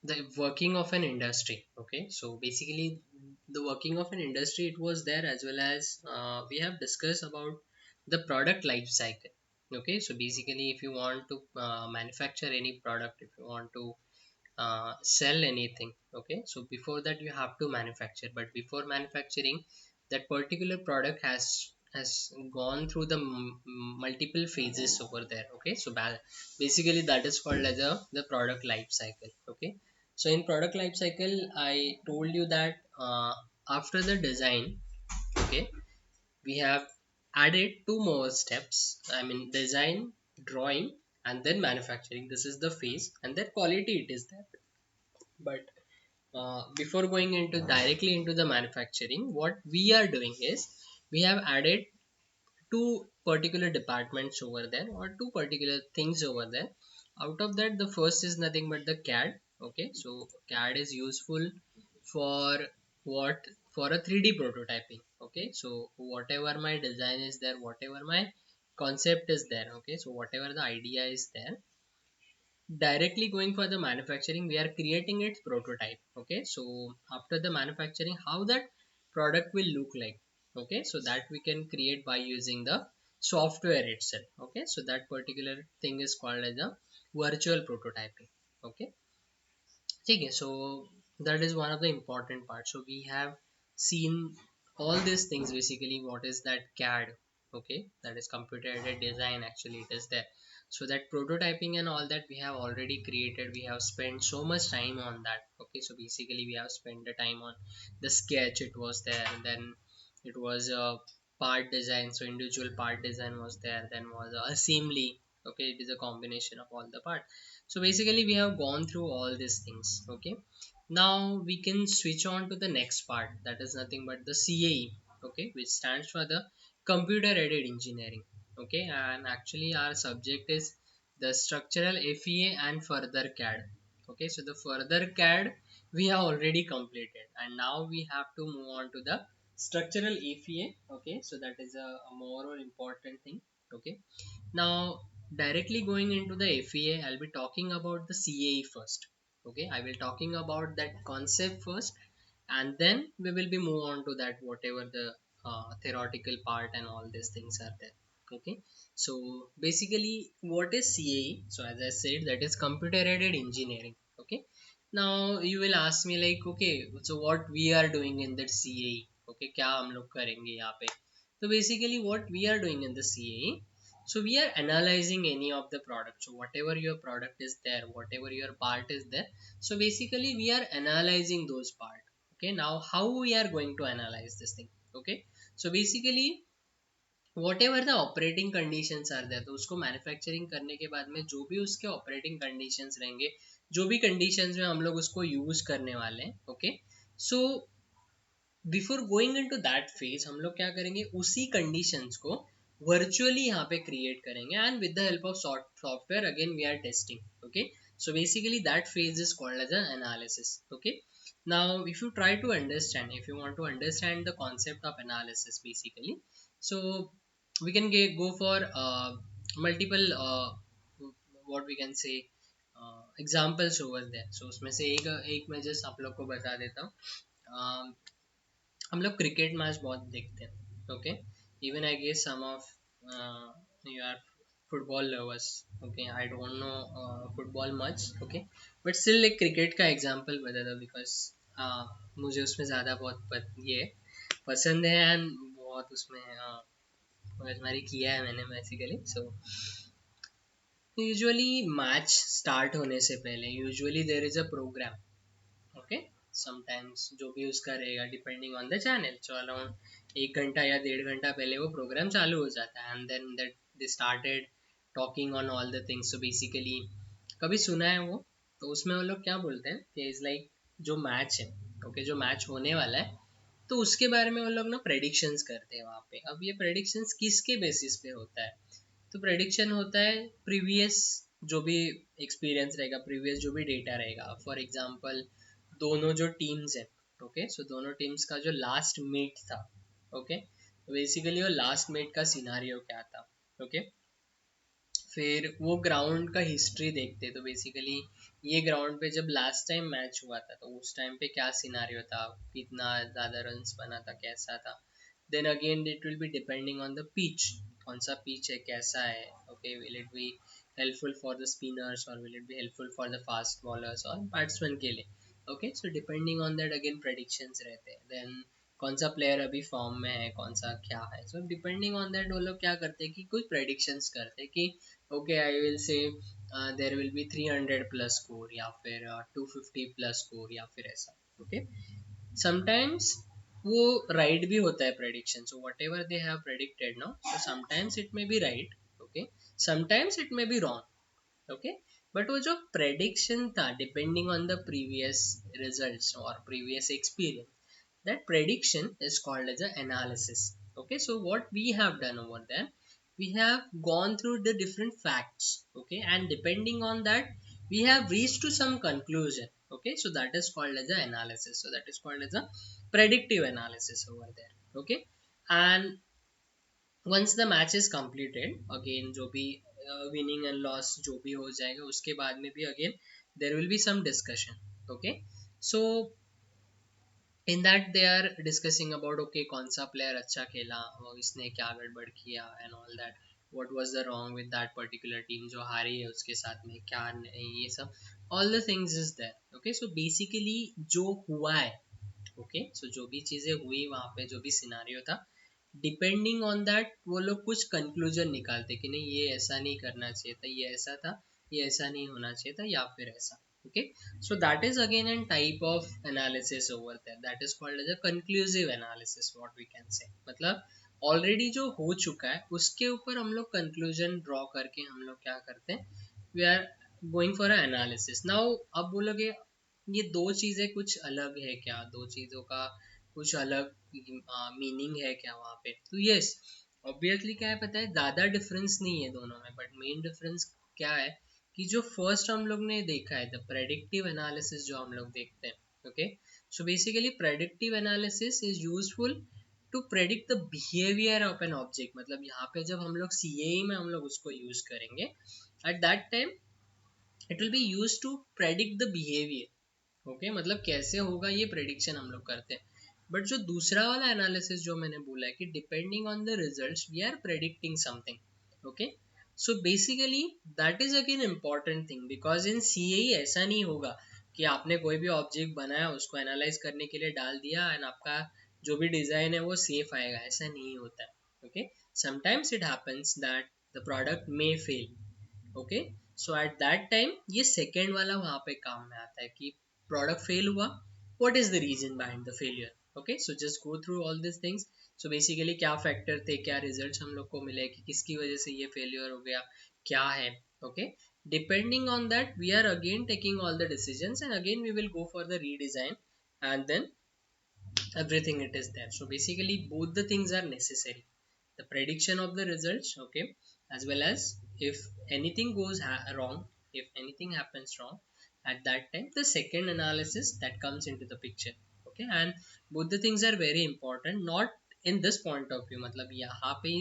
the working of an industry. Okay, so basically the working of an industry, it was there, as well as we have discussed about the product life cycle. Okay, so basically if you want to manufacture any product, if you want to sell anything, okay, so before that you have to manufacture, but before manufacturing, that particular product has gone through the multiple phases over there. Okay, so basically that is called as the product life cycle. Okay, so in product life cycle, I told you that after the design, okay, we have added two more steps. I mean, design, drawing, and then manufacturing. This is the phase, and then quality it is there. But before going into directly into the manufacturing, what we are doing is we have added two particular departments over there, or two particular things over there. Out of that, the first is nothing but the CAD. Okay, so CAD is useful for what? For a 3D prototyping. Okay, so whatever my design is there, whatever my concept is there, okay, so whatever the idea is there, directly going for the manufacturing, we are creating its prototype. Okay, so after the manufacturing, how that product will look like, okay, so that we can create by using the software itself. Okay, so that particular thing is called as a virtual prototyping. Okay, okay, so that is one of the important parts. So we have seen all these things. Basically, what is that CAD? Okay, that is computer aided design. Actually, it is there. So that prototyping and all that we have already created. We have spent so much time on that. Okay, so basically we have spent the time on the sketch. It was there. And then it was a part design. So individual part design was there. Then was a assembly. Okay, it is a combination of all the parts. So basically we have gone through all these things. Okay, now we can switch on to the next part, that is nothing but the CAE. Okay, which stands for the computer aided engineering. Okay, and actually our subject is the structural FEA and further CAD. Okay, so the further CAD we have already completed, and now we have to move on to the structural FEA. Okay, so that is a more important thing. Okay, now, directly going into the FEA, I'll be talking about the CAE first. Okay, I will talking about that concept first, and then we will be move on to that whatever the theoretical part and all these things are there. Okay, so basically, what is CAE? So as I said, that is computer aided engineering. Okay, now you will ask me like, okay, so what we are doing in that CAE? Okay, क्या हम लोग करेंगे यहाँ पे? So basically, what we are doing in the CAE, so we are analyzing any of the product. So whatever your product is there, whatever your part is there, so basically we are analyzing those part. Okay, now how we are going to analyze this thing? Okay, so basically whatever the operating conditions are there, तो उसको manufacturing करने के बाद में जो भी उसके operating conditions रहेंगे, जो भी कंडीशंस में हम लोग उसको यूज करने वाले हैं, okay, so before going into that phase हम लोग क्या करेंगे, उसी कंडीशंस को वर्चुअली यहाँ पे क्रिएट करेंगे, and with the help of software again we are testing. Okay, so basically that phase is called as an analysis. Okay, now if you try to understand, if you want to understand the concept of analysis basically, so we can go for multiple what we can say examples over there. So उसमें से एक मैं just आप लोग को बता देता हूँ. हम लोग क्रिकेट मैच बहुत देखते हैं. Okay, even I guess some of you are football lovers. Okay, I don't know football much. Okay, but still एक क्रिकेट का एग्जांपल बता दो, बिकॉज मुझे उसमें ज़्यादा बहुत ये पसंद है, एंड बहुत उसमें मगजमारी किया है मैंने basically. So usually match start होने से पहले usually there is a program. Okay, sometimes जो भी उसका रहेगा depending on the channel, so around 1 घंटा या 1.5 घंटा पहले वो प्रोग्राम चालू हो जाता है, and then that they started talking on all the things. So basically कभी सुना है वो, तो उसमें वो लोग क्या बोलते हैं कि इज़ लाइक जो मैच है, ओके, जो मैच होने वाला है, तो उसके बारे में वो लोग ना प्रेडिक्शंस करते हैं वहाँ पे. अब ये प्रेडिक्शंस किसके बेसिस पे होता है? तो प्रेडिक्शन होता है प्रीवियस जो भी एक्सपीरियंस रहेगा, प्रीवियस जो भी डेटा रहेगा. फॉर एग्जांपल दोनों जो टीम्स हैं, ओके, सो दोनों टीम्स का जो लास्ट मीट था, ओके, बेसिकली वो लास्ट मीट का सिनारियो क्या था. ओके, फिर वो ग्राउंड का हिस्ट्री देखते, तो बेसिकली ये ग्राउंड पे जब लास्ट टाइम मैच हुआ था तो उस टाइम पे क्या सिनारियो था, कितना ज़्यादा रन्स बना था, कैसा था. Then again it will be depending on the pitch, कौन सा पिच है, कैसा है. Okay, will it be helpful for the spinners और will it be helpful for the fast bowlers और बैट्समैन के लिए. Okay, so depending on that again predictions रहते हैं. देन कौन सा प्लेयर अभी फॉर्म में है, कौन सा क्या है, सो डिपेंडिंग ऑन दैट वो लोग क्या करते हैं कि कुछ प्रेडिक्शंस करते हैं कि okay I will say there will be 300 plus score या फिर 250 प्लस स्कोर या फिर ऐसा. ओके, समटाइम्स वो राइट भी होता है prediction, so whatever they have predicted now, so sometimes it may be right. Okay, sometimes it may be wrong. Okay, but वो जो प्रेडिक्शन था depending on the previous results और previous experience, that prediction is called as an analysis. Okay, so what we have done over there, we have gone through the different facts. Okay, and depending on that we have reached to some conclusion. Okay, so that is called as an analysis, so that is called as a predictive analysis over there. Okay, and once the match is completed, again जो भी winning and loss जो भी हो जाएगा उसके बाद में भी again there will be some discussion. Okay, so in that they are discussing about okay कौन सा प्लेयर अच्छा खेला और इसने क्या गड़बड़ किया and all that, what was the wrong with that particular team जो हारी है उसके साथ में क्या नहीं, ये सब all the things is there. Okay, so basically जो हुआ है, ओके, सो जो भी चीज़ें हुई वहाँ पे, जो भी सिनारियो था, डिपेंडिंग ऑन दैट वो लोग कुछ कंक्लूजन निकालते कि नहीं ये ऐसा नहीं करना चाहिए था, ये ऐसा था, ये ऐसा नहीं होना चाहिए था या फिर ऐसा. Okay, so that is again a type of analysis over there, that is called as a conclusive analysis, what we can say. मतलब ऑलरेडी जो हो चुका है उसके ऊपर हम लोग कंक्लूजन ड्रॉ करके हम लोग क्या करते हैं, we are going for a analysis. Now अब बोलोगे ये दो चीजें कुछ अलग है क्या, दो चीजों का कुछ अलग मीनिंग है क्या वहाँ पे, तो यस, ऑब्वियसली क्या है पता है, ज़्यादा डिफरेंस नहीं है दोनों में, बट मेन डिफरेंस क्या है कि जो फर्स्ट हम लोग ने देखा है द प्रेडिक्टिव एनालिसिस जो हम लोग देखते हैं. Okay, so basically predictive analysis is useful to predict the behaviour of an object. मतलब यहाँ पे जब हम लोग सीएई में हम लोग उसको यूज करेंगे, at that time it will be use to predict the behaviour. Okay, मतलब कैसे होगा ये प्रेडिक्शन हम लोग करते हैं. बट जो दूसरा वाला एनालिसिस जो मैंने बोला है कि depending on the results we are predicting something. Okay, so basically that is again important thing, because in CAE ऐसा नहीं होगा कि आपने कोई भी ऑब्जेक्ट बनाया उसको एनालाइज करने के लिए डाल दिया एंड आपका जो भी डिजाइन है वो सेफ आएगा, ऐसा नहीं होता है. Okay, sometimes it happens that the product may fail. Okay, so at that time ये सेकेंड वाला वहाँ पे काम में आता है कि प्रोडक्ट फेल हुआ, what is the reason behind the failure. Okay, so just go through all this things. So basically क्या फैक्टर थे, क्या रिजल्ट्स हम लोग को मिले कि किसकी वजह से ये फेलियर हो गया, क्या है. Okay, depending on that we are again taking all the decisions and again we will go for the redesign and then everything it is there. So basically both the things are necessary, the prediction of the results, okay, as well as if anything goes wrong, if anything happens wrong, at that time the second analysis that comes into the picture. Okay, and both the things are very important, not in this point of view, मतलब यहाँ पे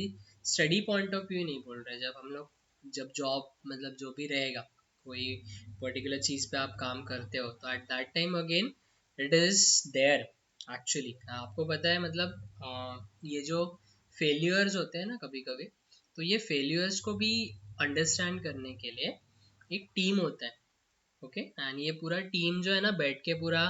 study point of view नहीं बोल रहे, जब हम लोग जब जॉब मतलब जो भी रहेगा कोई पर्टिकुलर चीज़ पे आप काम करते हो तो at that time again it is there. Actually आपको पता है मतलब ये जो फेलियर्स होते हैं ना कभी कभी, तो ये फेलियर्स को भी अंडरस्टैंड करने के लिए एक टीम होता है. ओके, एंड ये पूरा टीम जो है ना बैठ के पूरा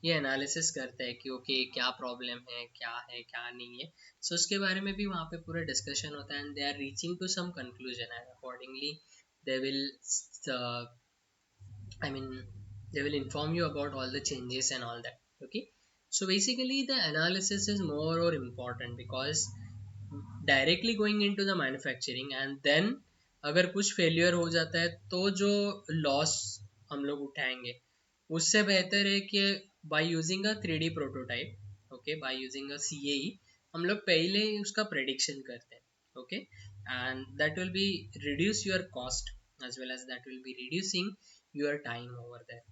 ये एनालिसिस करता है कि ओके क्या प्रॉब्लम है क्या नहीं है. सो उसके बारे में भी वहाँ पे पूरा डिस्कशन होता है and they are reaching to some conclusion and accordingly they will I mean, they will inform you about all the changes and all that. Okay, so basically, the analysis is more or important because directly going into the manufacturing and then अगर कुछ failure हो जाता है तो जो loss हम लोग उठाएंगे उससे बेहतर है कि बाय यूजिंग अ 3D prototype, okay, bye using अ सीएई हम लोग पहले ही उसका प्रेडिक्शन करते हैं. Okay, and that will be reduce your cost as well as that will be reducing your time over there.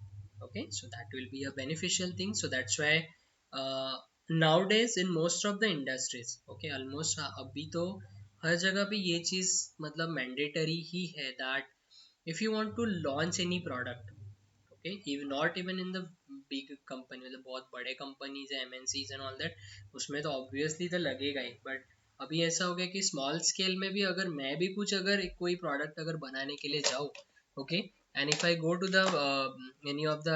Okay, so that will be a beneficial thing, so that's why uh, nowadays in most of the industries, okay, almost अभी तो हर जगह पे ये चीज़ मतलब mandatory ही है that if you want to launch any product, okay, even not even in the big company, मतलब बहुत बड़े कंपनीज है, एमएनसीज एंड ऑल दैट, उसमें तो ऑब्वियसली तो लगेगा ही, बट अभी ऐसा हो गया कि स्मॉल स्केल में भी अगर मैं भी कुछ अगर कोई प्रोडक्ट अगर बनाने के लिए जाऊँ, okay, and if I go to the any of the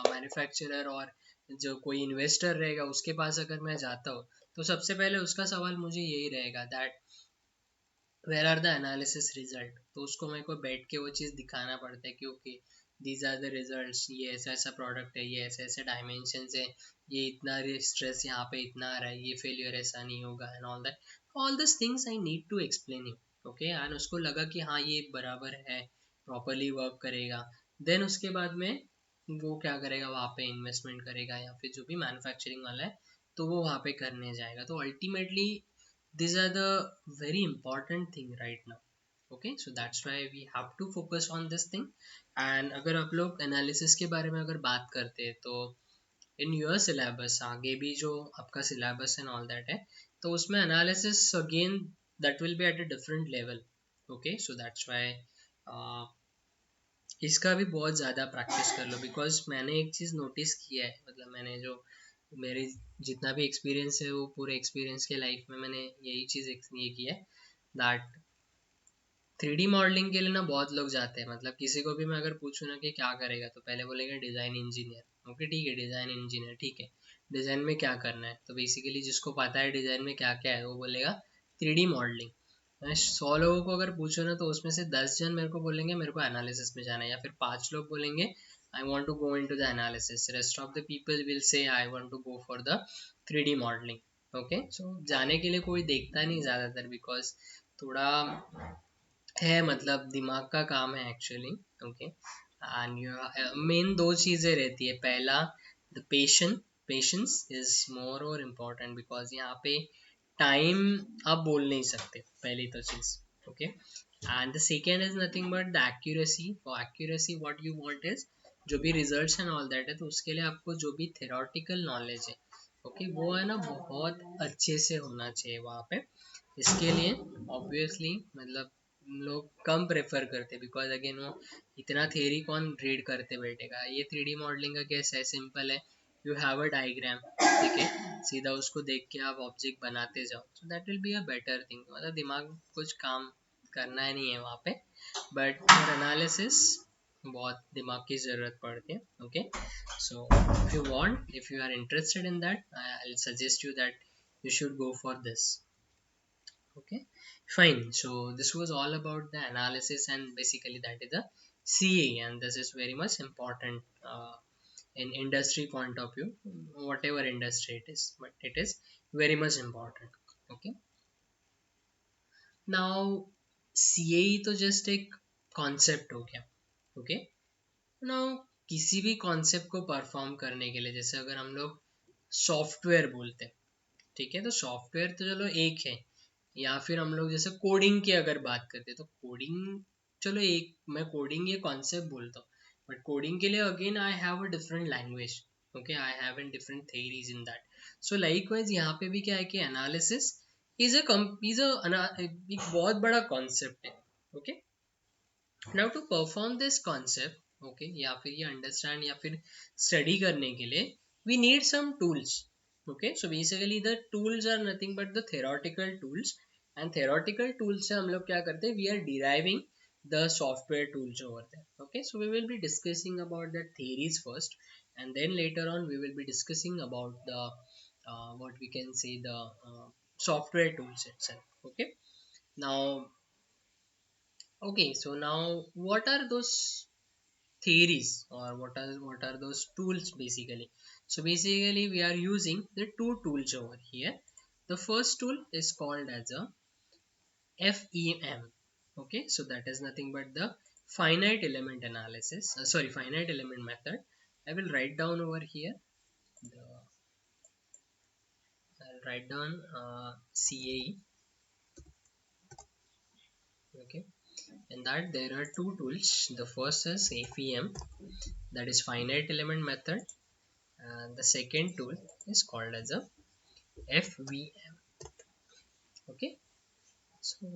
manufacturer और जो कोई इन्वेस्टर रहेगा उसके पास अगर मैं जाता हूँ, तो सबसे पहले उसका सवाल मुझे यही रहेगा that where are the analysis result. तो उसको मेरे को बैठ के वो चीज़ दिखाना पड़ता है कि okay these are the results, ये ऐसा ऐसा प्रोडक्ट है, ये ऐसे ऐसे डायमेंशंस है, ये इतना स्ट्रेस यहाँ पे इतना आ रहा है, ये फेलियर ऐसा नहीं होगा and all this things I need to explain him, okay, and उसको लगा कि हाँ ये बराबर है, प्रॉपरली वर्क करेगा, देन उसके बाद में वो क्या करेगा, वहाँ पे इन्वेस्टमेंट करेगा या फिर जो भी मैन्युफैक्चरिंग वाला है तो वो वहाँ पे करने जाएगा। तो ultimately these are the very important thing right now, okay, so that's why we have to focus on this thing। and अगर आप लोग एनालिसिस के बारे में अगर बात करते हैं तो इन योर सिलेबस आगे भी जो आपका सिलेबस एंड ऑल दैट है, तो उसमें analysis again that will B at a different level, okay, so that's why इसका भी बहुत ज़्यादा प्रैक्टिस कर लो, बिकॉज मैंने एक चीज़ नोटिस किया है, मतलब मैंने जो मेरे जितना भी एक्सपीरियंस है वो पूरे एक्सपीरियंस के लाइफ में मैंने यही चीज़ ये की है दैट 3D मॉडलिंग के लिए ना बहुत लोग जाते हैं, मतलब किसी को भी मैं अगर पूछूँ ना कि क्या करेगा तो पहले बोलेंगे डिज़ाइन इंजीनियर, ओके ठीक है डिज़ाइन इंजीनियर ठीक है, डिज़ाइन में क्या करना है, तो बेसिकली जिसको पता है डिज़ाइन में क्या क्या है वो बोलेगा 3D मॉडलिंग। मैं 100 लोगों को अगर पूछूँ ना तो उसमें से 10 जन मेरे को बोलेंगे मेरे को एनालिसिस में जाना है, या फिर 5 लोग बोलेंगे I want to go into the analysis, rest of the people will say I want to go for the 3D modelling. Okay, so जाने के लिए कोई देखता नहीं ज़्यादातर, बिकॉज थोड़ा है मतलब दिमाग का काम है एक्चुअली, ओके, एंड मेन दो चीज़ें रहती है, पहला द पेशेंस इज मोर और इम्पोर्टेंट, बिकॉज यहाँ पे टाइम आप बोल नहीं सकते, पहली तो चीज़, okay, and the second is nothing but the accuracy. For accuracy what you want is जो भी रिजल्ट्स एंड ऑल दैट है, तो उसके लिए आपको जो भी थेरोटिकल नॉलेज है, ओके, वो है ना बहुत अच्छे से होना चाहिए वहाँ पे। इसके लिए ऑब्वियसली मतलब लोग कम प्रेफर करते, बिकॉज अगेन वो इतना थियरी कौन रीड करते बैठेगा। ये 3D मॉडलिंग का कैसा है, सिंपल है, यू हैव अ डायग्राम, ठीक है, सीधा उसको देख के आप ऑब्जेक्ट बनाते जाओ, सो that will be a better thing, मतलब दिमाग कुछ काम करना ही नहीं है वहाँ पे, बट फॉर एनालिसिस बहुत दिमाग की ज़रूरत पड़ती है, okay, so if you are interested in that I suggest you that you should go for this, okay, fine, so this was all about the analysis, and basically that is the CA, and this is very much important in industry point of view, whatever industry it is, but it is very much important, okay। now CAE तो just एक concept हो गया, okay, now किसी भी concept को perform करने के लिए, जैसे अगर हम लोग सॉफ्टवेयर बोलते हैं, ठीक है, तो सॉफ्टवेयर तो चलो एक है, या फिर हम लोग जैसे कोडिंग की अगर बात करते हैं तो कोडिंग चलो एक, मैं कोडिंग ये कॉन्सेप्ट बोलता हूँ, बट कोडिंग के लिए again I have a different language, okay, I have an different theories in that. So likewise यहाँ पे भी क्या है कि एनालिसिस इज अ एक बहुत बड़ा कॉन्सेप्ट है, okay. Now to perform this concept, okay, या फिर ये अंडरस्टैंड या फिर स्टडी करने के लिए we need some tools, okay, so basically the tools are nothing but the theoretical tools, and theoretical tools से हम लोग क्या करते हैं, we are deriving the software tools over there, okay, so we will be discussing about the theories first, and then later on we will be discussing about the what we can say the software tools itself, okay, now okay, so now what are those theories, or what are those tools basically? So basically we are using the two tools over here. The first tool is called as a FEM, okay, so that is nothing but the finite element analysis, sorry, finite element method. I will write down over here the, I'll write down CAE, okay, and that there are two tools. The first is FEM, that is finite element method, and the second tool is called as a FVM, okay. So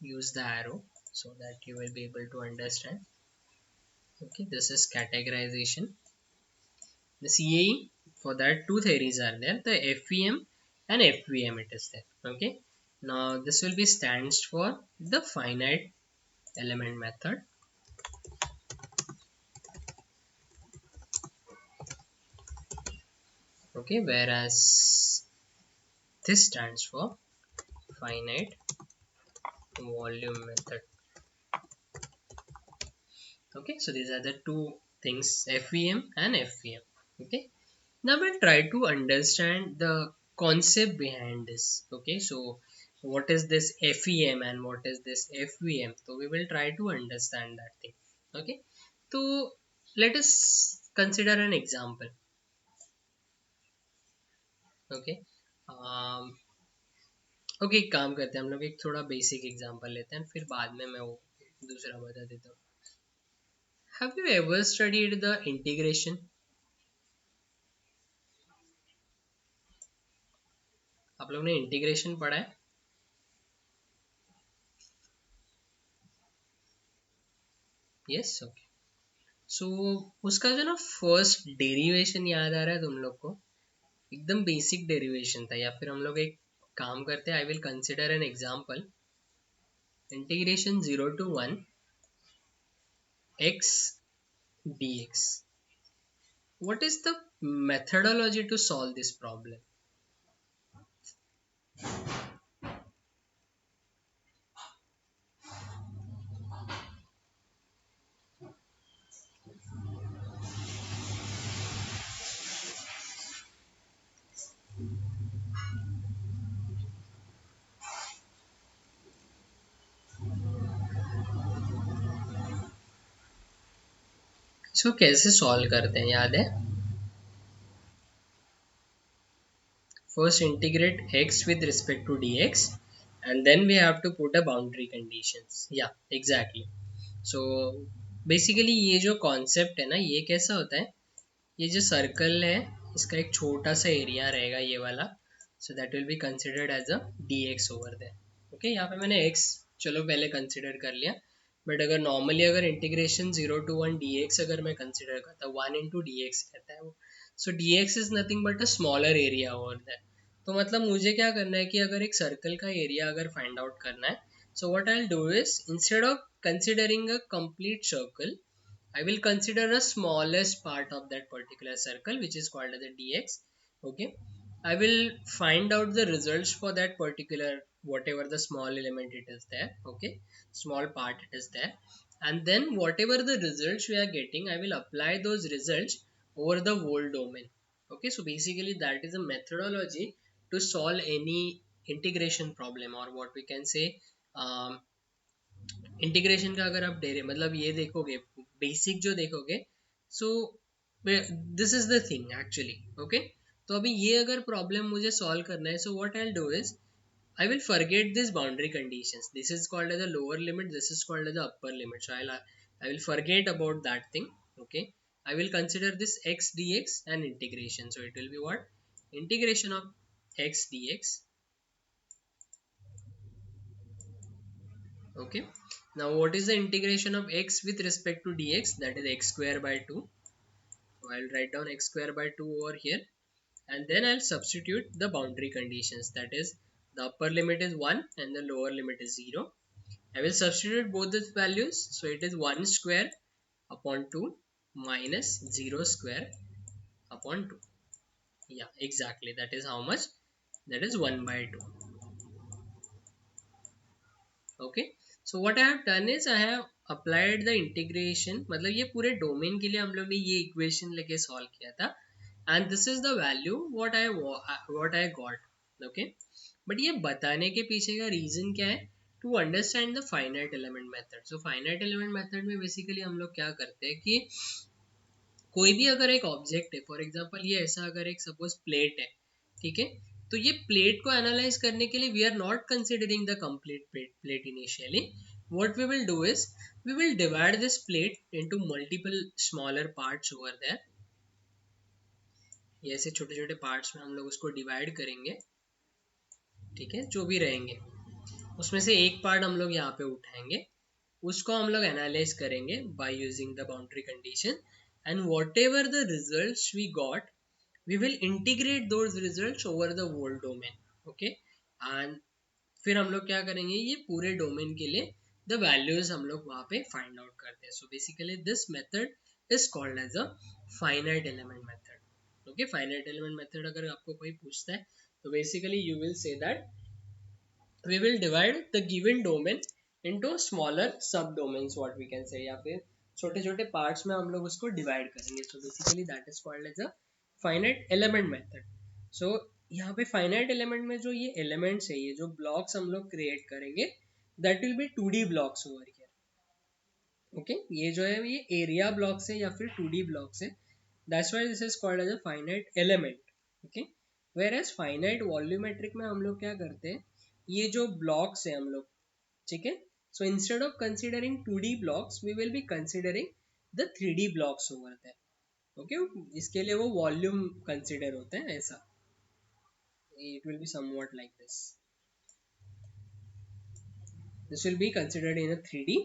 use the arrow so that you will be able to understand. Okay, this is categorization. The CAE, for that two theories are there, the FEM and FVM it is there. Okay, now this will be stands for the finite element method. Okay, whereas this stands for finite volume method. Okay, so these are the two things, FEM and FVM. Okay, now we'll try to understand the concept behind this. Okay, so what is this FEM and what is this FVM? So we will try to understand that thing. Okay, so let us consider an example. Okay, okay एक काम करते हैं हम लोग, एक थोड़ा basic example लेते हैं फिर बाद में मैं वो दूसरा बता देता हूँ. Have you ever studied the integration? आप लोग ने इंटीग्रेशन पढ़ा है? Yes, okay. सो उसका जो ना फर्स्ट डेरिवेशन याद आ रहा है तुम लोग को? एकदम बेसिक डेरिवेशन था. या फिर हम लोग एक काम करते हैं, I will consider an example. Integration 0 to 1 x dx. What is the methodology to solve this problem? सो कैसे सॉल्व करते हैं याद है? First integrate x with respect to dx and then we have to put a boundary conditions. Yeah, exactly. So basically ये जो concept है ना, ये कैसा होता है, ये जो सर्कल है इसका एक छोटा सा एरिया रहेगा ये वाला. So that will be considered as a dx over there. Okay, यहाँ पे मैंने x चलो पहले कंसिडर कर लिया. बट अगर नॉर्मली अगर इंटीग्रेशन 0 to 1 dx अगर मैं कंसिडर करता हूँ, 1 into dx रहता है वो. So dx is nothing but a smaller area over there. तो मतलब मुझे क्या करना है कि अगर एक सर्कल का एरिया अगर फाइंड आउट करना है, so what I will do is instead of considering a complete circle, I will consider a smallest part of that particular circle which is called as the dx. Okay, I will find out the results for that particular whatever the small element it is there. Okay, small part it is there, and then whatever the results we are getting, I will apply those results over the whole domain. Okay, so basically that is a methodology to solve any integration problem, or what we can say, integration का अगर आप डेरे मतलब ये देखोगे, basic जो देखोगे, सो this is the thing actually. Okay, तो अभी ये अगर प्रॉब्लम मुझे सॉल्व करना है, so what I will do is I will forget this boundary conditions. This is called as a lower limit. This is called as the upper limit. So I will forget about that thing. Okay. I will consider this x dx and integration. So it will be what? Integration of x dx. Okay, now what is the integration of x with respect to dx? That is x square by 2. So I'll write down x square by 2 over here, and then I'll substitute the boundary conditions. That is, the upper limit is 1 and the lower limit is 0. I will substitute both these values. So it is 1 square upon 2 minus 0 square upon 2. Yeah, exactly. That is how much? That is 1 by 2. Okay, so what I have done is I have applied the integration. मतलब ये पूरे domain के लिए हम लोग ने ये equation लेके सॉल्व किया था, and this is the value what I got. Okay, but ये बताने के पीछे का रीजन क्या है? To understand the finite element method. So finite element method में बेसिकली हम लोग क्या करते हैं कि कोई भी अगर एक ऑब्जेक्ट है, फॉर एग्जांपल ये ऐसा अगर एक सपोज प्लेट है, ठीक है, तो ये प्लेट को एनालाइज करने के लिए we are not considering the complete plate initially. What we will do is we will divide this plate into multiple smaller parts over there. ये ऐसे छोटे छोटे पार्ट्स में हम लोग उसको डिवाइड करेंगे, ठीक है, जो भी रहेंगे. उसमें से एक पार्ट हम लोग यहाँ पे उठाएंगे, उसको हम लोग एनालाइज करेंगे by using the boundary condition, and whatever the result we got we will integrate those results over the whole domain. Okay, and फिर हम लोग क्या करेंगे, ये पूरे डोमेन के लिए द वैल्यूज हम लोग वहाँ पे फाइंड आउट करते हैं. So basically this method is called as a finite element method. Okay, finite element method अगर आपको कोई पूछता है तो basically you will say that we will divide the given domain into smaller sub domains, what we can say, या फिर छोटे छोटे पार्ट्स में हम लोग उसको डिवाइड करेंगे. So basically that is called as a finite element method. So यहाँ पे फाइनाइट एलिमेंट में जो ये एलिमेंट्स है, ये जो ब्लॉक्स हम लोग क्रिएट करेंगे, that will B 2D blocks over here. Okay, ये जो है ये एरिया ब्लॉक्स है या फिर 2D ब्लॉक्स है. That's why this is called as a finite element. Okay, whereas finite volumetric में हम लोग क्या करते हैं, ये जो ब्लॉक्स है हम लोग, ठीक है, so instead of considering 2D blocks we will be considering the 3D blocks over that. Okay, इसके लिए वो वॉल्यूम कंसिडर होते हैं ऐसा. It will be somewhat like this. This will be considered in a 3D,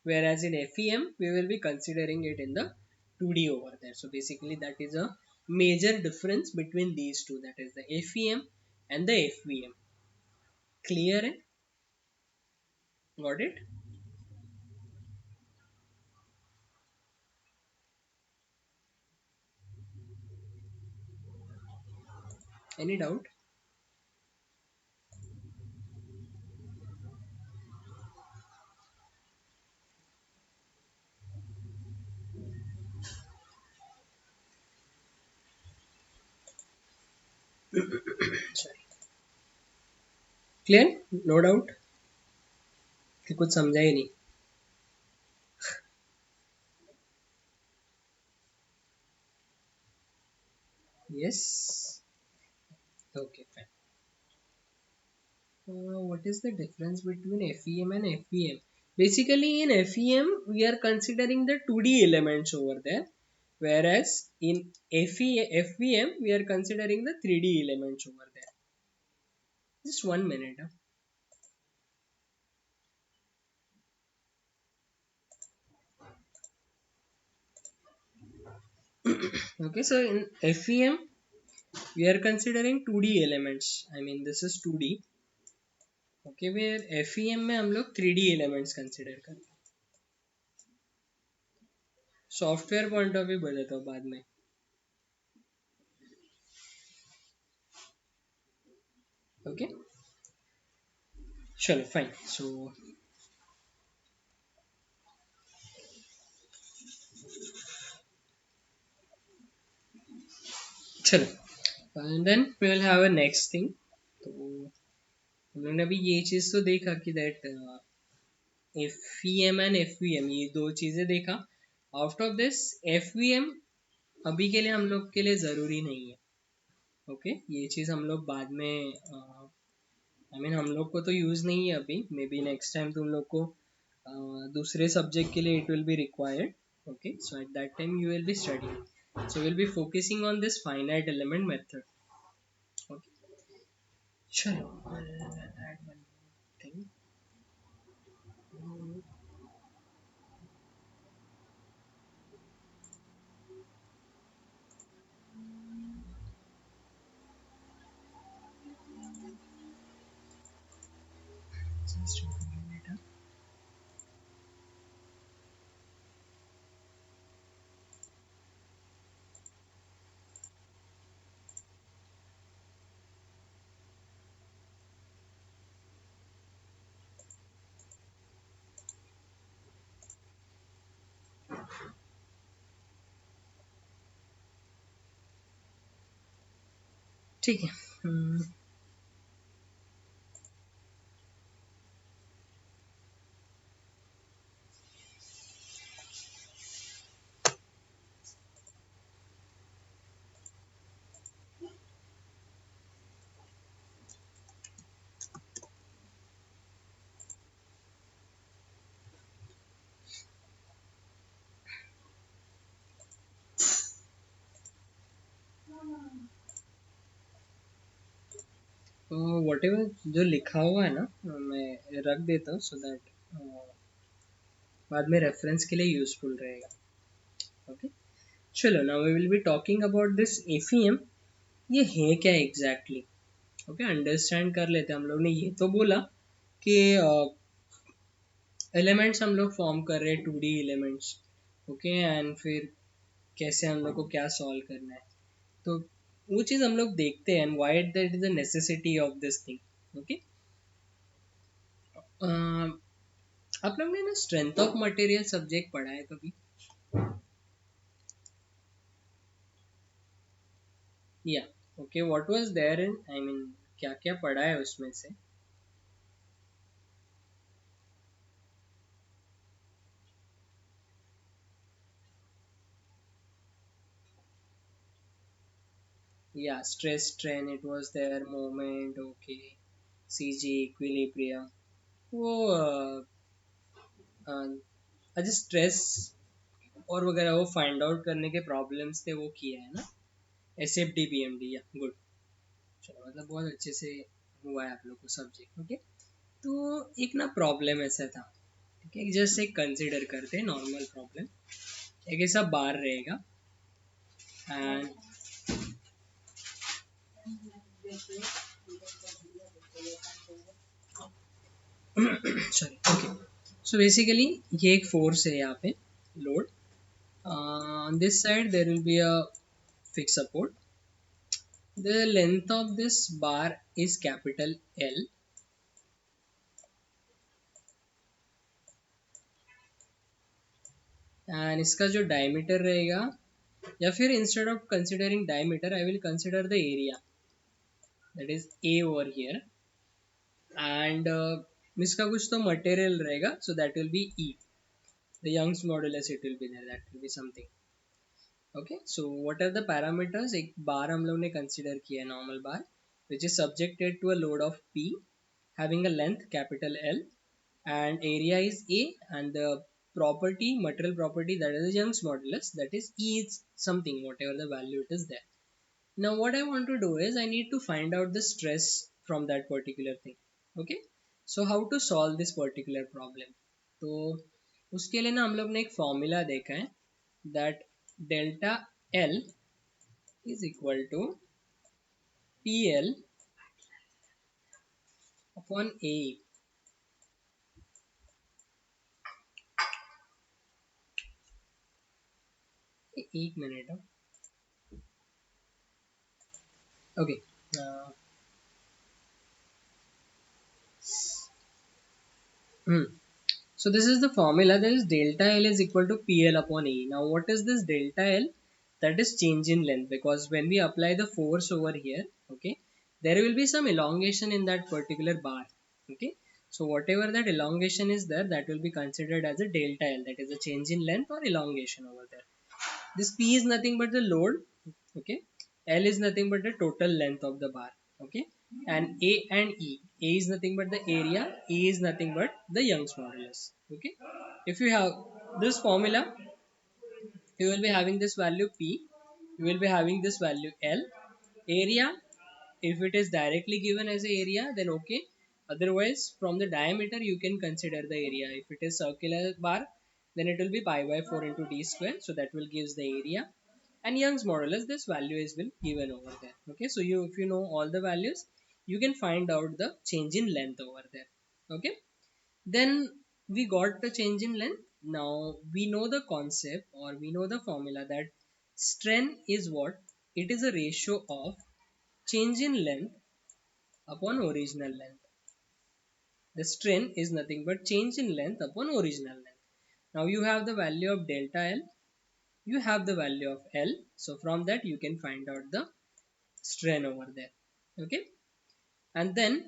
whereas in FEM we will be considering it in the 2D over there. So basically that is a major difference between these two, that is the FEM and the FVM. Clear? Hai? Got it? Any doubt? Sorry. Clear? No doubt? कि कुछ समझा ही नहीं. Yes. Okay, fine. What is the difference between FEM and FVM? Basically, in FEM, we are considering the 2D elements over there, whereas in FVM, we are considering the 3D elements over there. Just 1 minute. Okay, so in FEM, we are considering 2D elements. I mean, this is 2D. Okay, where FEM में हम लोग 3D elements consider करते हैं. Software point of view बताता हूँ बाद में. Okay, चलो फाइन. सो चलो, and then we will have a next thing. तो उन्होंने अभी ये चीज़ तो देखा कि that F E M and F V M, ये दो चीज़ें देखा. Out of this F V M अभी के लिए हम लोग के लिए ज़रूरी नहीं है. ओके, ये चीज़ हम लोग बाद में, आई मीन हम लोग को तो यूज़ नहीं है अभी, मे बी नेक्स्ट टाइम तुम लोग को दूसरे सब्जेक्ट के लिए it will be required. Okay, so at that time you will be studying. So we'll be focusing on this finite element method. Okay. चलो, I'll add one thing. Just a minute. ठीक है. What ever जो लिखा हुआ है ना, मैं रख देता हूँ सो दैट बाद में रेफरेंस के लिए यूजफुल रहेगा. ओके, चलो now we will be talking about this FEM. ये है क्या एग्जैक्टली? ओके, अंडरस्टैंड कर लेते हैं. हम लोग ने ये तो बोला कि एलिमेंट्स हम लोग फॉर्म कर रहे हैं, 2D एलिमेंट्स. ओके, एंड फिर कैसे हम लोग को क्या सॉल्व करना है, तो वो चीज़ हम लोग देखते हैं. And why that is the necessity of this thing. Okay, आप लोग ने ना स्ट्रेंथ ऑफ मटेरियल सब्जेक्ट पढ़ा है कभी? या okay, what was there in, I mean क्या क्या पढ़ा है उसमें से? या stress strain it was there, moment. Okay, CG, equilibrium. वो अच्छा, स्ट्रेस और वगैरह वो फाइंड आउट करने के प्रॉब्लम्स थे, वो किया है ना? S F D P M D. या गुड. चलो, मतलब बहुत अच्छे से हुआ है आप लोग को सब्जेक्ट. ओके, तो एक ना प्रॉब्लम ऐसा था. ठीक है, जस्ट एक कंसिडर करते हैं नॉर्मल प्रॉब्लम. एक ऐसा बार रहेगा and sorry. Okay, so basically ये एक फोर्स है यहाँ पे, load. On this side there will be a fixed support. The length of this bar is capital L, and इसका जो diameter रहेगा, या फिर instead of considering diameter I will consider the area, that is A over here. And इसका कुछ तो material रहेगा, so that will be E. The Young's modulus it will be there, that will be something. Okay, so what are the parameters? एक बार हम लोग ने consider किया है, normal bar, which is subjected to a load of P, having a length capital L, and area is A, and the property, material property, that is the Young's modulus, that is E is something, whatever the value it is there. Now what I want to do is I need to find out the stress from that particular thing. Okay, so how to solve this particular problem? तो उसके लिए ना हम लोग ने एक formula देखा है, that delta L is equal to PL upon A. एक minute. Okay, so this is the formula, that is delta L is equal to PL upon E. Now what is this delta L? That is change in length, because when we apply the force over here, okay, there will be some elongation in that particular bar. Okay, so whatever that elongation is there, that will be considered as a delta L, that is a change in length or elongation over there. This P is nothing but the load. Okay, L is nothing but the total length of the bar. Okay, and A and E, A is nothing but the area, E is nothing but the Young's modulus. Okay, if you have this formula, you will be having this value P, you will be having this value L. Area, if it is directly given as a area, then okay, otherwise from the diameter you can consider the area. If it is circular bar, then it will be pi by 4 into d square, so that will gives the area. And Young's modulus, this value is been given over there. Okay, so you, if you know all the values, you can find out the change in length over there. Okay, then we got the change in length. Now we know the concept, or we know the formula, that strain is what? It is a ratio of change in length upon original length. The strain is nothing but change in length upon original length. Now you have the value of delta L, you have the value of L, so from that you can find out the strain over there. Okay, and then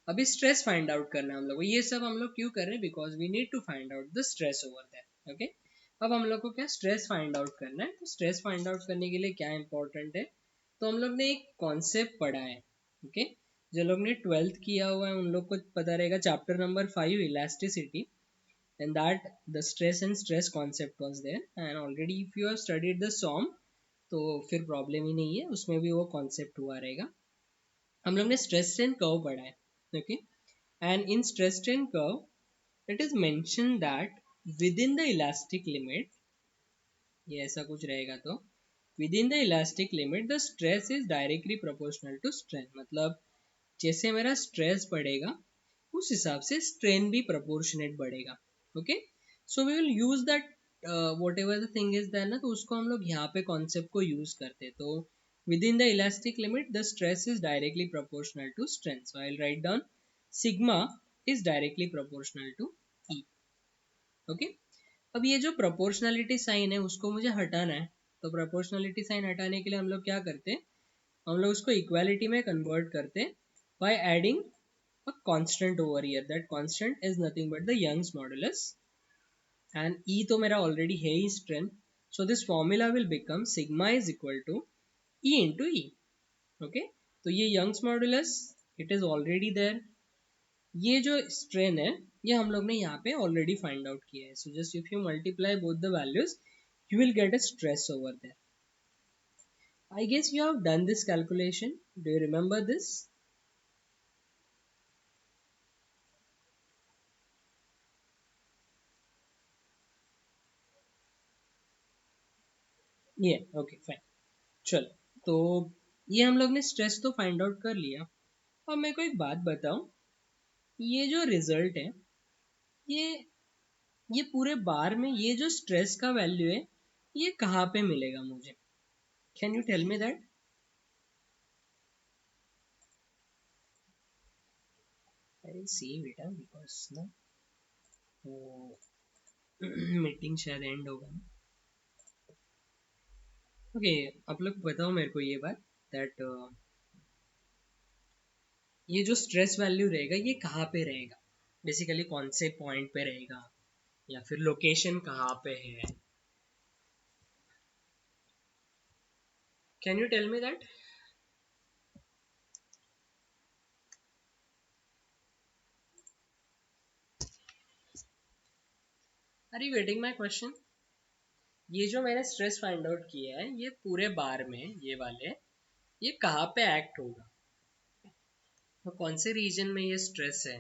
अभी stress find out करना है हम लोग को. ये सब हम लोग क्यों कर रहे हैं? Because we need to find out the stress over there. Okay, अब हम लोग को क्या स्ट्रेस फाइंड आउट करना है. तो स्ट्रेस फाइंड आउट करने के लिए क्या इंपॉर्टेंट है, तो हम लोग ने एक कॉन्सेप्ट पढ़ा है. ओके, जो लोग ने 12th किया हुआ है उन लोग को पता रहेगा, chapter number 5, elasticity, and that the stress and stress concept was there. And already if you have studied the SOM, तो फिर प्रॉब्लम ही नहीं है, उसमें भी वो कॉन्सेप्ट हुआ रहेगा. हम लोग ने स्ट्रेस स्ट्रेन कर्व पढ़ा है. Okay, and in stress strain curve it is mention that with in the elastic limit, ये ऐसा कुछ रहेगा, तो with in the elastic limit the stress is directly proportional to strain. मतलब जैसे मेरा स्ट्रेस बढ़ेगा उस हिसाब से स्ट्रेन भी प्रोपोर्शनेट बढ़ेगा. Okay, so we will use that whatever the thing is there ना, तो उसको हम लोग यहाँ पे कॉन्सेप्ट को यूज करते हैं. तो with in the elastic limit the stress is directly proportional to strain. So I will write down sigma is directly proportional to E. Okay, अब ये जो प्रोपोर्शनलिटी साइन है उसको मुझे हटाना है. तो प्रोपोर्शनलिटी साइन हटाने के लिए हम लोग क्या करते हैं, हम लोग उसको इक्वालिटी में कन्वर्ट करते हैं by adding a constant over here. That constant is nothing but the Young's modulus, and E तो मेरा already है ही strength. So this formula will become sigma is equal to E into E. Okay, तो ये Young's modulus it is already there. ये जो strain है ये हम लोग ने यहाँ पे already find out किया है. So just if you multiply both the values you will get a stress over there. I guess you have done this calculation. Do you remember this? Yeah, okay, fine. चलो, तो ये हम लोग ने stress तो find out कर लिया. अब मेरे को एक बात बताओ, ये जो रिजल्ट है, ये ये पूरे बार में ये जो स्ट्रेस का वैल्यू है ये कहाँ पे मिलेगा मुझे? Can you tell me that? I will see बेटा, बिकॉज ना वो मीटिंग शायद एंड होगा ना. ओके, आप लोग बताओ मेरे को ये बात दैट ये जो स्ट्रेस वैल्यू रहेगा ये कहाँ पे रहेगा, बेसिकली कौन से पॉइंट पे रहेगा या फिर लोकेशन कहाँ पे है? Can you tell me that? Are you getting my question? ये जो मैंने स्ट्रेस फाइंड आउट किया है ये पूरे बार में ये वाले ये कहाँ पे एक्ट होगा, तो कौन से रीजन में ये स्ट्रेस है?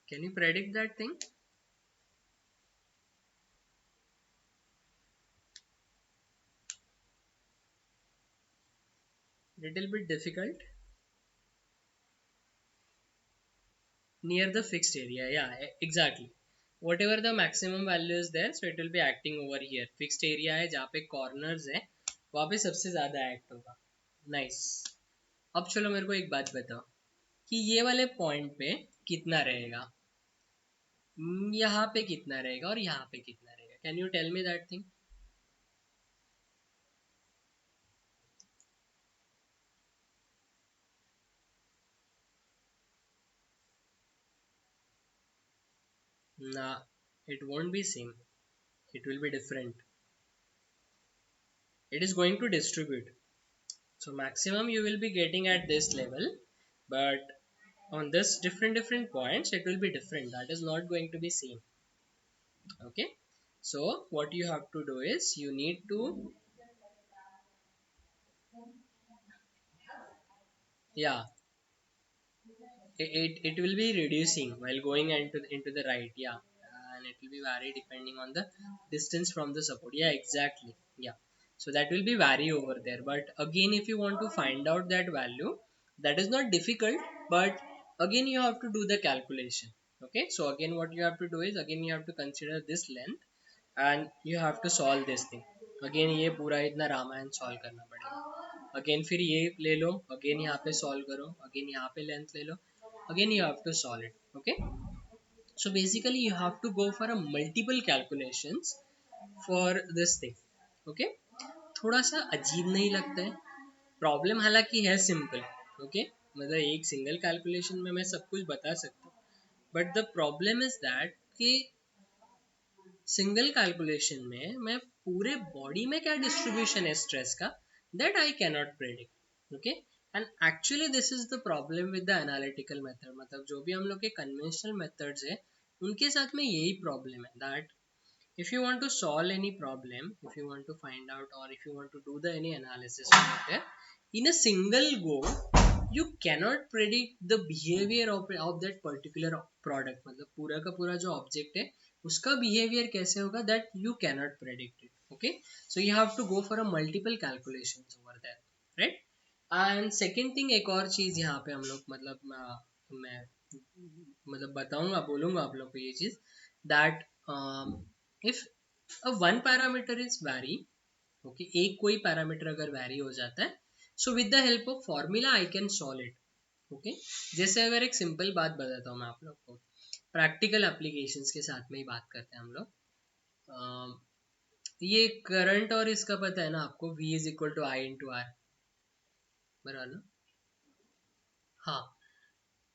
Can you predict that thing? Little bit difficult. Near the fixed area, या exactly. whatever the maximum value is there so it will be acting over here. Fixed area है जहाँ पे कॉर्नर्स है वहाँ पे सबसे ज्यादा एक्ट होगा. नाइस. अब चलो मेरे को एक बात बताओ कि ये वाले पॉइंट पे कितना रहेगा, यहाँ पे कितना रहेगा और यहाँ पे कितना रहेगा? Can you tell me that thing? Nah, it won't be same. It will be different. It is going to distribute. So maximum you will be getting at this level, but on this different points it will be different. That is not going to be same. Okay. So what you have to do is you need to, yeah, it will be reducing while going into the right, yeah, and it will be vary depending on the distance from the support, yeah, exactly, yeah. So that will be vary over there, but again if you want to find out that value, that is not difficult, but again you have to do the calculation. Okay, so again what you have to do is again you have to consider this length and you have to solve this thing. again ये पूरा इतना Ramayan solve करना पड़ेगा. Again फिर ये ले लो, again यहाँ पे सॉल्व करो, अगेन यहाँ पे लेंथ ले लो, again you have to solve it. Okay, so basically you have to go for a multiple calculations for this thing. Okay, थोड़ा सा अजीब नहीं लगता है? प्रॉब्लम हालांकि है सिंपल. ओके, मतलब एक सिंगल कैलकुलेशन में मैं सब कुछ बता सकता हूँ, but the problem is that कि सिंगल कैलकुलेशन में मैं पूरे बॉडी में क्या डिस्ट्रीब्यूशन है स्ट्रेस का, that I can not predict. Okay, and actually this is the problem with the analytical method. मतलब जो भी हम लोग के कन्वेंशनल मेथड्स है उनके साथ में यही प्रॉब्लम है that if you want to solve any problem, if you want to find out, or if you want to do the any analysis over there in a single go, you cannot predict the behavior of that particular product. मतलब पूरा का पूरा जो object है उसका behavior कैसे होगा, that you cannot predict it. Okay, so you have to go for a multiple calculations over there, right? And second thing, एक और चीज यहाँ पे हम लोग मतलब मैं मतलब बताऊंगा, बोलूंगा आप लोग को ये चीज, that if one parameter is vary, okay, एक कोई पैरामीटर अगर वैरी हो जाता है, so with the help of formula I can solve it. Okay, जैसे अगर एक सिंपल बात बताता हूँ मैं आप लोग को, प्रैक्टिकल एप्लीकेशंस के साथ में ही बात करते हैं हम लोग. ये करंट और इसका पता है ना आपको, V is equal to I into R, बराबर ना? हाँ.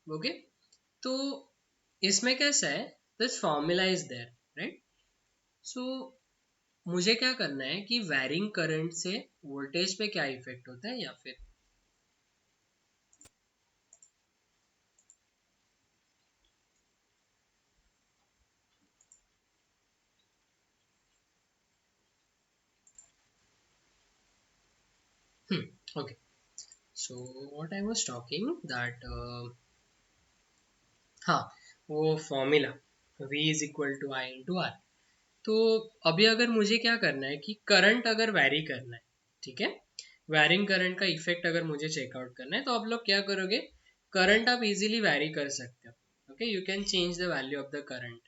ओके, तो इसमें कैसा है, this formula is there, right? So मुझे क्या करना है कि वैरिंग करंट से वोल्टेज पे क्या इफेक्ट होता है, या फिर okay. So what I was talking that, हाँ, वो formula V is equal to I into R. तो अभी अगर मुझे क्या करना है कि करंट अगर वैरी करना है, ठीक है, वैरिंग करंट का इफेक्ट अगर मुझे चेकआउट करना है, तो आप लोग क्या करोगे, करंट आप इजीली वैरी कर सकते हो. Okay, you can change the value of the current.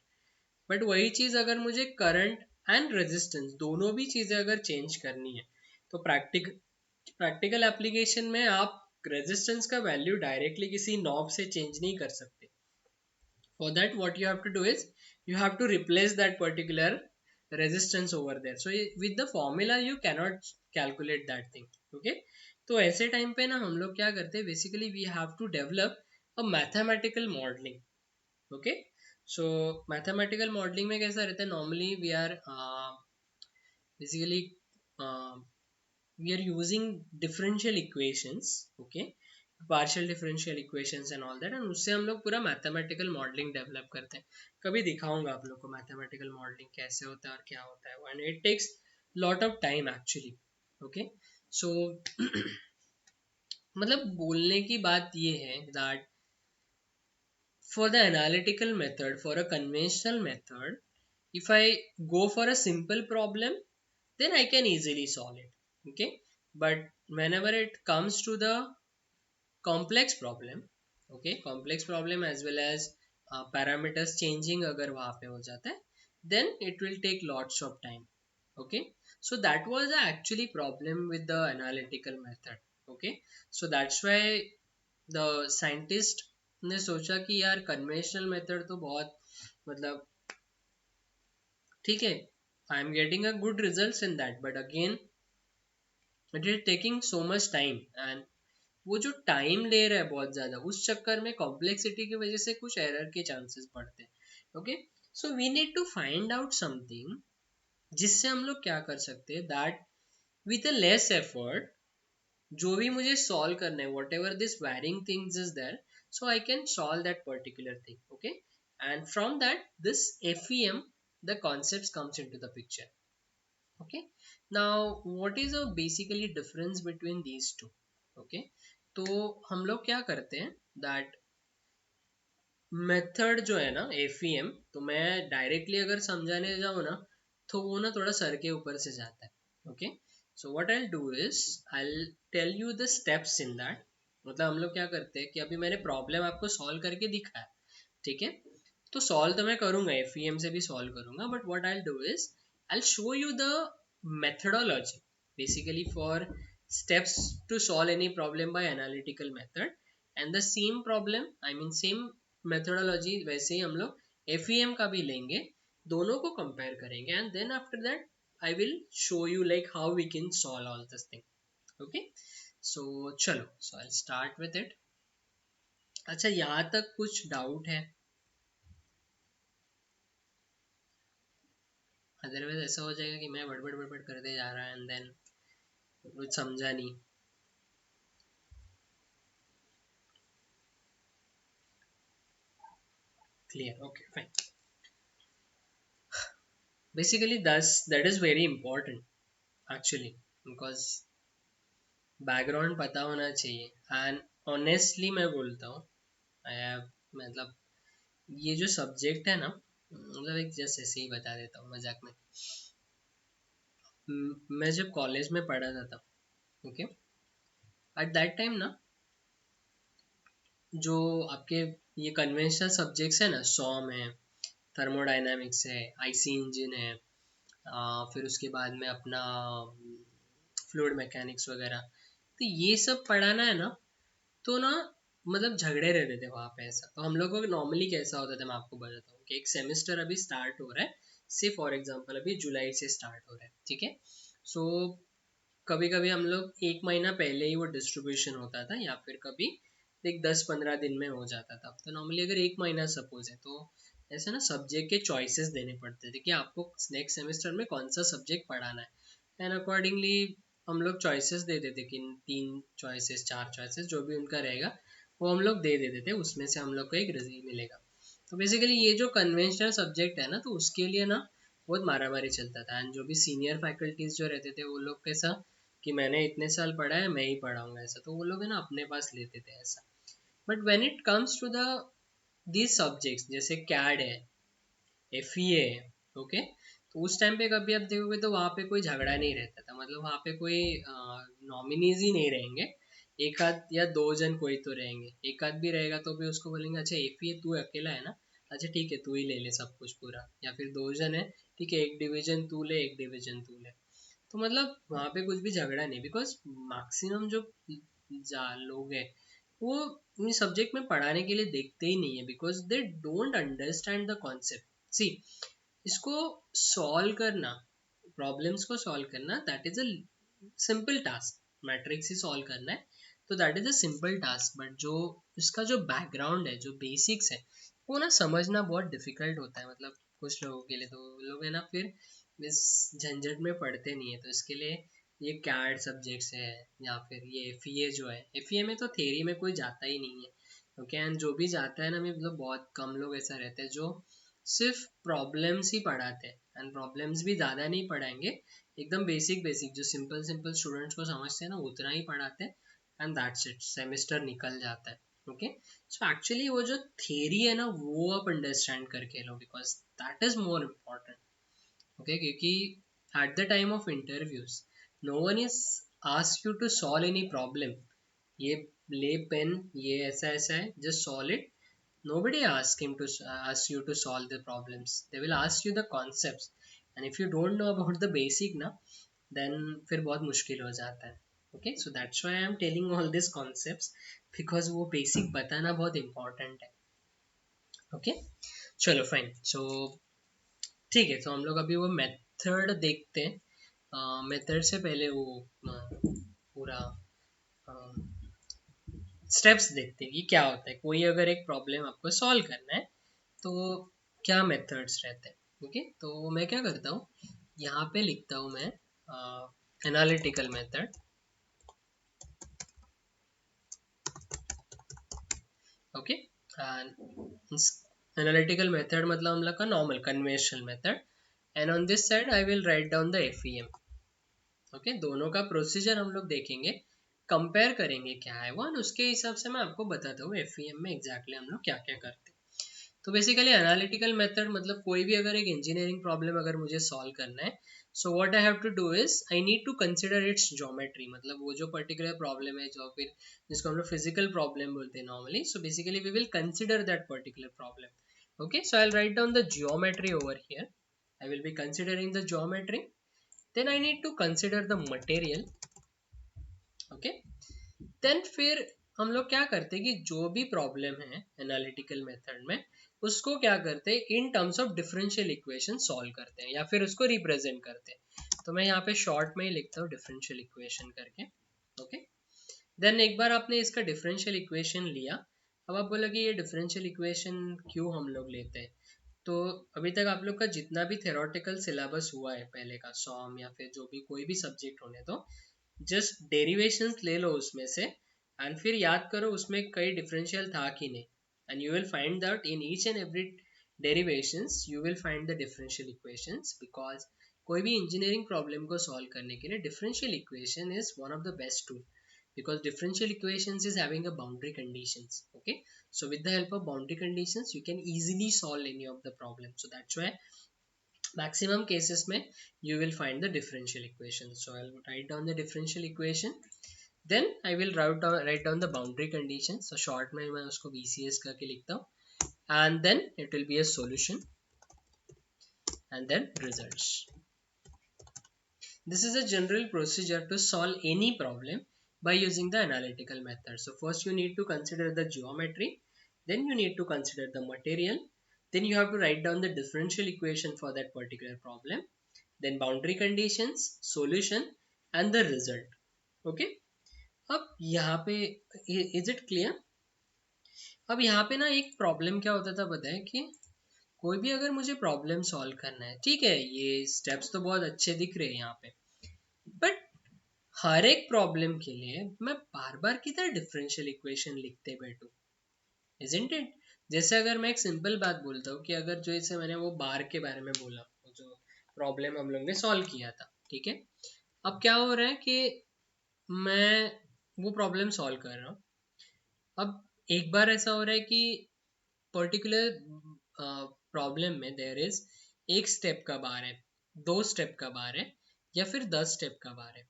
But वही चीज अगर मुझे करंट एंड रेजिस्टेंस दोनों भी चीजें अगर चेंज करनी है, तो प्रैक्टिकल एप्लीकेशन में आप रेजिस्टेंस का वैल्यू डायरेक्टली किसी नॉब से चेंज नहीं कर सकते. For that what you have to do is you have to replace that particular resistance over there. So with the formula you cannot calculate that thing. Okay, तो ऐसे time पे ना हम लोग क्या करते हैं, basically we have to develop a mathematical modelling. Okay, so mathematical modelling में कैसा रहता है, normally we are basically we are using differential equations. Okay, partial differential equations and all that, and उससे हम लोग पूरा मैथमेटिकल मॉडलिंग डेवलप करते हैं. कभी दिखाऊंगा आप लोग को मैथमेटिकल मॉडलिंग कैसे होता है और क्या होता है, and it takes lot of time actually. Okay, so मतलब बोलने की बात ये है that for the analytical method, for a conventional method, if I go for a simple problem, then I can easily solve it. Okay, but whenever it comes to the complex problem, okay, complex problem as well as parameters changing अगर वहाँ पे हो जाता है, then it will take lots of time. Okay, so that was the actually problem with the analytical method. Okay, so that's why the scientist ने सोचा कि यार कन्वेंशनल मेथड तो बहुत मतलब ठीक है, I am getting a good results in that, but again it is taking so much time, and वो जो टाइम ले रहा है बहुत ज्यादा, उस चक्कर में कॉम्प्लेक्सिटी की वजह से कुछ एरर के चांसेस बढ़ते हैं. Okay, so we need to find out something जिससे हम लोग क्या कर सकते हैं, that with a less effort जो भी मुझे सॉल्व करना है, whatever this varying things is there, so I can solve that particular thing. Okay, and from that this FEM the concepts comes into the picture. Okay, now what is a basically difference between these two? Okay, तो हम लोग क्या करते हैं that method जो है ना FEM, तो मैं डायरेक्टली अगर समझाने जाऊँ ना, तो वो ना थोड़ा सर के ऊपर से जाता है. Okay, so what I do is I tell you the steps in that. मतलब हम लोग क्या करते हैं कि अभी मैंने प्रॉब्लम आपको सॉल्व करके दिखाया, ठीक है, तो सॉल्व तो मैं करूंगा, FEM से भी सॉल्व करूंगा, but what I do is I show you the methodology basically for steps to solve any problem by analytical method, and the same problem, I mean same methodology वैसे ही हम लोग FEM का भी लेंगे, दोनों को कंपेयर करेंगे, and then after that I will show you like how we can solve all this thing. Okay, so चलो, so I start with it. अच्छा, यहाँ तक कुछ डाउट है? अदरवाइज ऐसा हो जाएगा कि मैं बड़बड़ बड़बड़ करते जा रहा है एंड देन कुछ समझा नहीं. Clear? Okay, fine. Basically that is very important actually, because background पता होना चाहिए। एंड ऑनेस्टली मैं बोलता हूँ, आई हैव, मतलब ये जो सब्जेक्ट है ना, मतलब एक जस्ट ऐसे ही बता देता हूँ मजाक में। मैं जब कॉलेज में पढ़ा था, ओके, एट दैट टाइम ना, जो आपके ये कन्वेंशनल सब्जेक्ट्स है ना, सॉम है, थर्मोडाइनामिक्स है, आईसी इंजन है, फिर उसके बाद में अपना फ्लूइड मैकेनिक्स वगैरह, तो ये सब पढ़ाना है ना, तो ना मतलब झगड़े रहते थे वहाँ पे। ऐसा तो हम लोग को नॉर्मली कैसा होता था, मैं आपको बताता हूँ कि एक सेमेस्टर अभी स्टार्ट हो रहा है, से फॉर एग्जांपल अभी जुलाई से स्टार्ट हो रहा है, ठीक है। सो कभी कभी हम लोग एक महीना पहले ही वो डिस्ट्रीब्यूशन होता था, या फिर कभी एक 10-15 दिन में हो जाता था। तो नॉर्मली अगर एक महीना सपोज है, तो ऐसे ना सब्जेक्ट के चॉइसेस देने पड़ते थे कि आपको नेक्स्ट सेमेस्टर में कौन सा सब्जेक्ट पढ़ाना है। एंड अकॉर्डिंगली हम लोग चॉइसेस दे देते कि 3 चॉइसेस, 4 चॉइसेस, जो भी उनका रहेगा वो हम लोग दे देते थे, उसमें से हम लोग को एक रिजल्ट मिलेगा। तो बेसिकली ये जो कन्वेंशनल सब्जेक्ट है ना, तो उसके लिए ना बहुत मारा मारी चलता था। एंड जो भी सीनियर फैकल्टीज जो रहते थे, वो लोग कैसा कि मैंने इतने साल पढ़ा है, मैं ही पढ़ाऊंगा, ऐसा तो वो लोग है ना अपने पास लेते थे ऐसा। But when it comes to the these subjects, जैसे कैड है, एफईए है, ओके, तो उस टाइम पे कभी आप देखोगे तो वहाँ पे कोई झगड़ा नहीं रहता था, मतलब वहाँ पे कोई नॉमिनीज ही नहीं रहेंगे। एक आध या दो जन कोई तो रहेंगे, एक आध भी रहेगा तो भी उसको बोलेंगे अच्छा एफईए तू अकेला है ना, अच्छा ठीक है तू ही ले ले सब कुछ पूरा, या फिर दो जन है, ठीक है एक डिवीजन तू ले, एक डिवीजन तू ले। तो मतलब वहाँ पे कुछ भी झगड़ा नहीं, बिकॉज मैक्सिमम जो लोग हैं वो इस सब्जेक्ट में पढ़ाने के लिए देखते ही नहीं है, because they don't understand the concept. See, इसको सॉल्व करना, प्रॉब्लम्स को सॉल्व करना, that is a simple task. Matrix ही सॉल्व करना है, तो that is a simple task. But जो इसका जो बैकग्राउंड है, जो बेसिक्स है, वो ना समझना बहुत डिफिकल्ट होता है, मतलब कुछ लोगों के लिए। तो लोग है ना फिर इस झंझट में पढ़ते नहीं है, तो इसके लिए ये कैड सब्जेक्ट्स है, या फिर ये एफईए जो है, एफईए में तो थ्योरी में कोई जाता ही नहीं है, ओके। एंड जो भी जाता है ना, मतलब बहुत कम लोग ऐसा रहते हैं जो सिर्फ प्रॉब्लम्स ही पढ़ाते हैं। एंड प्रॉब्लम्स भी ज़्यादा नहीं पढ़ाएंगे, एकदम बेसिक बेसिक जो सिंपल सिंपल स्टूडेंट्स को समझते हैं ना, उतना ही पढ़ाते हैं। एंड दैट्स इट, सेमेस्टर निकल जाता है, ओके। सो एक्चुअली वो जो थियरी है ना, वो आप अंडरस्टैंड करके लो, because that is more important, okay. क्योंकि at the time of interviews no one is ask you to solve any problem, ये ले पेन, ये ऐसा ऐसा है, just solve it. Nobody asks you to solve the problems. They will ask you the concepts. And if you don't know about the basic ना, then फिर बहुत मुश्किल हो जाता है, okay? So that's why I am telling all these concepts, because वो basic बताना बहुत important है, okay? चलो फाइन। सो ठीक है, तो हम लोग अभी वो मेथड देखते हैं। मेथड से पहले वो पूरा स्टेप्स देखते हैं कि क्या होता है। कोई अगर एक प्रॉब्लम आपको सॉल्व करना है, तो क्या मेथड्स रहते हैं, ओके। तो मैं क्या करता हूँ, यहाँ पे लिखता हूँ मैं analytical method, okay. Analytical method मतलब हम लोग का normal conventional method. And on this side I will write down the FEM, okay. दोनों का प्रोसीजर हम लोग देखेंगे, कंपेयर करेंगे क्या है वो, उसके हिसाब से मैं आपको बताता हूँ एफईएम में एग्जैक्टली हम लोग क्या क्या करते हैं। तो बेसिकली एनालिटिकल मेथड मतलब कोई भी अगर एक इंजीनियरिंग प्रॉब्लम अगर मुझे सॉल्व करना है, so what I have to do is I need to consider its geometry, मतलब वो जो पर्टिकुलर प्रॉब्लम है, जो फिर जिसको हम लोग फिजिकल प्रॉब्लम बोलते हैं normally. So basically we will consider that particular problem, okay. So I will write down the geometry over here, I will be considering the geometry, then I need to consider the material, okay। Then फिर हम लोग क्या करते हैं कि जो भी problem है एनालिटिकल मेथड में, उसको क्या करते हैं in terms of differential equation solve करते हैं, या फिर उसको रिप्रेजेंट करते हैं। तो मैं यहाँ पे शॉर्ट में ही लिखता हूँ डिफरेंशियल इक्वेशन करके, ओके। देन एक बार आपने इसका डिफरेंशियल इक्वेशन लिया, अब आप बोलोगे ये डिफरेंशियल इक्वेशन क्यों हम लोग लेते हैं। तो अभी तक आप लोग का जितना भी थेरोटिकल सिलेबस हुआ है पहले का, सॉम या फिर जो भी कोई भी सब्जेक्ट होने दो, जस्ट डेरिवेशंस ले लो उसमें से, एंड फिर याद करो उसमें कई डिफरेंशियल था कि नहीं। And you will find that in each and every derivations you will find the differential equations, because कोई भी engineering problem को solve करने के लिए differential equation is one of the best tool, because differential equations is having a boundary conditions. Okay, so with the help of boundary conditions you can easily solve any of the problem. So that's why maximum cases में you will find the differential equation. So I'll write down the differential equation, then I will write down the boundary conditions. So short में मैं उसको BCS करके लिखता हूँ, and then it will be a solution and then results. This is a general procedure to solve any problem by using the analytical method. So first you need to consider the geometry, then you need to consider the material, then you have to write down the differential equation for that particular problem, then boundary conditions, solution and the result. Okay, अब यहाँ पे is it clear? अब यहाँ पे ना एक problem क्या होता था पता है, कि कोई भी अगर मुझे प्रॉब्लम सॉल्व करना है, ठीक है ये स्टेप्स तो बहुत अच्छे दिख रहे हैं यहाँ पे, बट हर एक प्रॉब्लम के लिए मैं बार बार किधर डिफरेंशियल इक्वेशन लिखते बैठूं, इजंट इट? जैसे अगर मैं एक सिंपल बात बोलता हूँ कि अगर जो इसे मैंने वो बार के बारे में बोला, जो प्रॉब्लम हम लोग ने सॉल्व किया था, ठीक है, अब क्या हो रहा है कि मैं वो प्रॉब्लम सॉल्व कर रहा हूँ, अब एक बार ऐसा हो रहा है कि पर्टिकुलर प्रॉब्लम में देयर इज एक स्टेप का बार है, दो स्टेप का बार है, या फिर 10 स्टेप का बार है,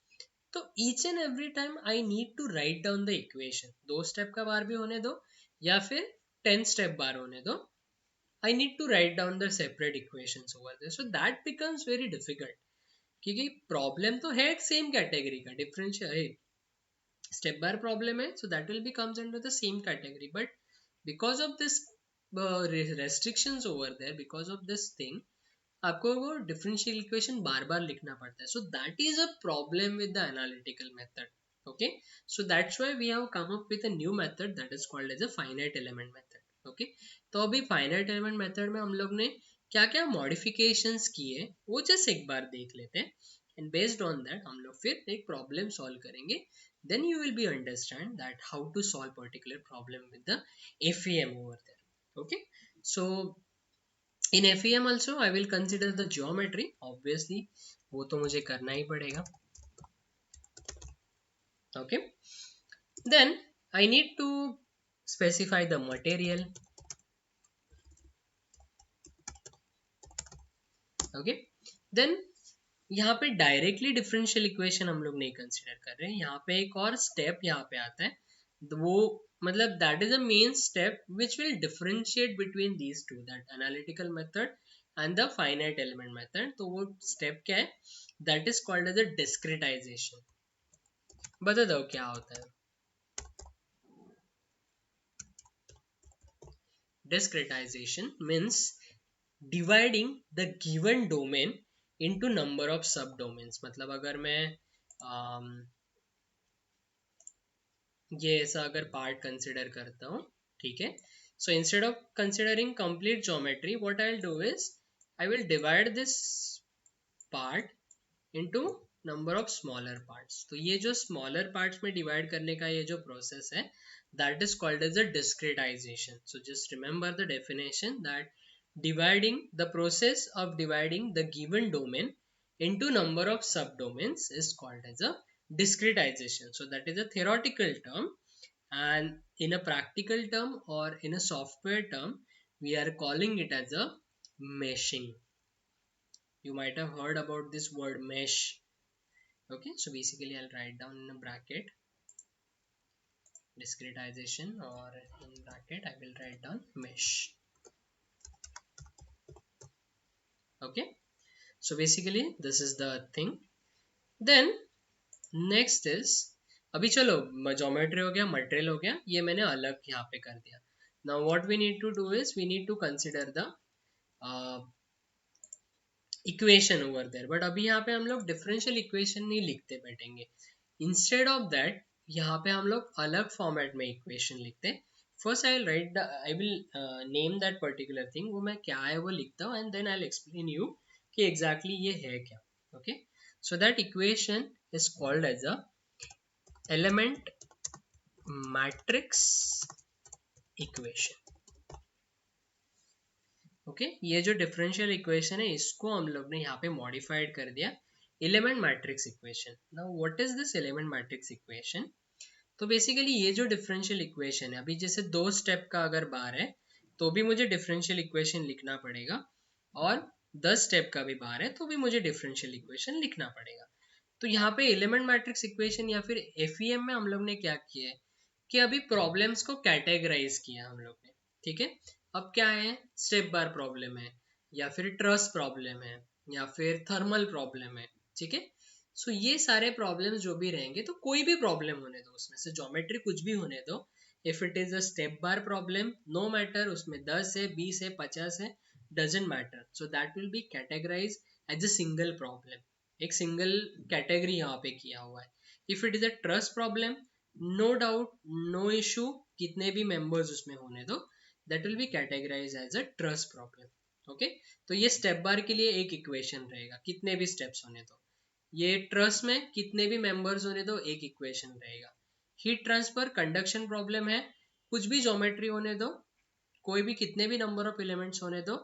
तो each and every time I need to write down the equation, दो स्टेप का बार भी होने दो या फिर 10 स्टेप बार होने दो, I need to write down the separate equations over there, so that becomes very difficult, क्योंकि प्रॉब्लम तो है सेम कैटेगरी का, डिफरेंशियल step bar problem है, so that will be comes under the same category, but because of this restrictions over there, because of this thing आपको वो differential equation बार बार लिखना पड़ता है, so that is a problem with the analytical method. Okay, so that's why we have come up with a new method that is called as a finite element method. Okay, तो अभी finite element method में हम लोग ने क्या क्या modifications किए वो जस्ट एक बार देख लेते हैं, and based on that हम लोग फिर एक problem solve करेंगे, then you will be understand that how to solve particular problem with the FEM over there. Okay, so in FEM also I will consider the geometry, obviously वो तो मुझे करना ही पड़ेगा. Okay, then I need to specify the material. Okay, then यहाँ पे directly differential equation हम लोग नहीं कंसिडर कर रहे हैं, यहाँ पे एक और स्टेप यहाँ पे आता है, वो मतलब that is a main step which will differentiate between these two, that analytical method and the finite element method. तो वो स्टेप क्या है, that is called as a discretization. बता दो क्या होता है. Discretization means dividing the given domain into number of subdomains. मतलब अगर मैं ये ऐसा अगर पार्ट कंसिडर करता हूँ, ठीक है, so instead of considering complete geometry what I will do is I will divide this part into number of smaller parts. तो ये जो स्मॉलर पार्ट्स में डिवाइड करने का ये जो प्रोसेस है, that is called as a discretization. So just remember the definition, that dividing the process of dividing the given domain into number of subdomains is called as a discretization. So that is a theoretical term, and in a practical term or in a software term we are calling it as a meshing. You might have heard about this word mesh. Okay, so basically I'll write down in a bracket discretization, or in bracket I will write down mesh. Okay, so basically this is the thing. Then next is, अभी चलो geometry हो गया, material हो गया, ये मैंने अलग यहाँ पे कर दिया. Now what we need to do is we need to consider the equation over there, but अभी यहाँ पे हम लोग डिफरेंशियल इक्वेशन नहीं लिखते बैठेंगे. इंस्टेड ऑफ दैट यहाँ पे हम लोग अलग फॉर्मेट में इक्वेशन लिखते हैं. First I will name that particular thing, वो मैं क्या है वो लिखता हूँ, and then I will explain you कि एग्जैक्टली ये है क्या. Okay, so that equation is called as a element matrix equation. Okay ये जो डिफरेंशियल इक्वेशन है इसको हम लोग ने यहाँ पे मॉडिफाइड कर दिया element matrix equation. Now what is this element matrix equation? तो बेसिकली ये जो डिफरेंशियल इक्वेशन है, अभी जैसे 2 स्टेप का अगर बार है तो भी मुझे डिफरेंशियल इक्वेशन लिखना पड़ेगा, और 10 स्टेप का भी बार है तो भी मुझे डिफरेंशियल इक्वेशन लिखना पड़ेगा. तो यहाँ पे एलिमेंट मैट्रिक्स इक्वेशन या फिर एफईएम में हम लोग ने क्या किया है कि अभी प्रॉब्लम्स को कैटेगराइज किया हम लोग ने. ठीक है, अब क्या है, स्टेप बार प्रॉब्लम है, या फिर ट्रस प्रॉब्लम है, या फिर थर्मल प्रॉब्लम है. ठीक है, सो ये सारे प्रॉब्लम्स जो भी रहेंगे, तो कोई भी प्रॉब्लम होने दो, उसमें से ज्योमेट्री कुछ भी होने दो, if it is a step bar problem, no matter उसमें 10 है 20 है 50 है, doesn't matter, so that will be categorize as a single problem. एक सिंगल कैटेगरी यहाँ पे किया हुआ है. If it is a truss problem, no doubt, no issue, कितने भी मेंबर्स उसमें होने दो, that will be categorize as a truss problem. Okay, तो ये स्टेप बार के लिए एक इक्वेशन रहेगा, कितने भी स्टेप्स होने दो. ये ट्रस्ट में कितने भी मेंबर्स होने दो, एक इक्वेशन रहेगा. हीट ट्रांसफर कंडक्शन प्रॉब्लम है, कुछ भी ज्योमेट्री होने दो, कोई भी कितने भी नंबर ऑफ एलिमेंट्स होने दो,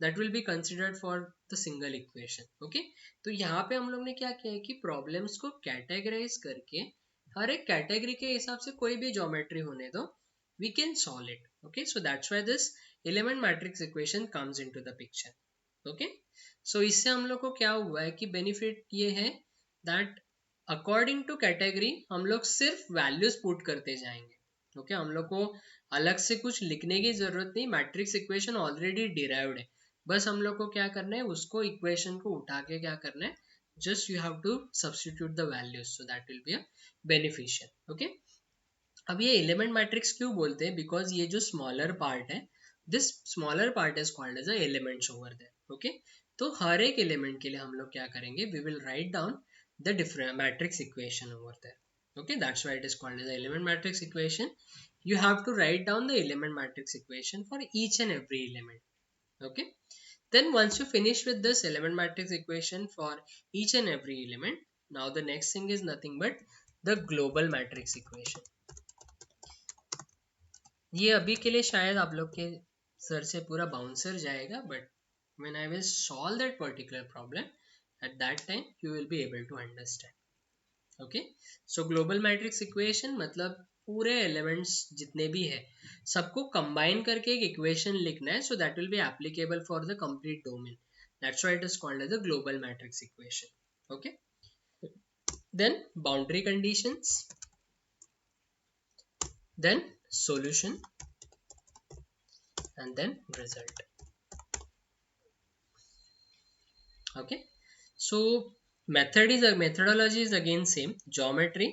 that will be considered for the single equation. Okay, तो यहाँ पे हम लोग ने क्या किया है कि प्रॉब्लम्स को कैटेगराइज करके हर एक कैटेगरी के हिसाब से कोई भी ज्योमेट्री होने दो, we can solve it. Okay, so that's why this element matrix equation comes into the picture. Okay, so इससे हम लोग को क्या हुआ है कि बेनिफिट ये है that अकॉर्डिंग टू कैटेगरी हम लोग सिर्फ वैल्यूज पुट करते जाएंगे. ओके हम लोग को अलग से कुछ लिखने की जरूरत नहीं, मैट्रिक्स इक्वेशन ऑलरेडी डिराइव्ड है, बस हम लोग को क्या करना है, उसको इक्वेशन को उठा के क्या करना है, just you have to substitute the values, so that will be a beneficial. Okay, अब ये एलिमेंट मैट्रिक्स क्यों बोलते हैं, बिकॉज ये जो स्मॉलर पार्ट है, this smaller part is called as a elements over there. Okay, तो हर एक एलिमेंट के लिए हम लोग क्या करेंगे, we will write down the different matrix equation over there. Okay, that's why it is called as the element matrix equation. You have to write down the element matrix equation for each and every element. Okay, then once you finish with this element matrix equation for each and every element, now the next thing is nothing but the global matrix equation. ये अभी के लिए शायद आप लोग के sir से पूरा बाउंसर जाएगा, but when I will solve that particular problem, at that time you will be able to understand. Okay, so global matrix equation मतलब पूरे एलिमेंट्स जितने भी है सबको कंबाइन करके एक इक्वेशन लिखना है, so that will be applicable for the complete domain. That's why it is called as the global matrix equation. Okay, then boundary conditions, then solution, and then result. Okay, so methodology is again same, geometry,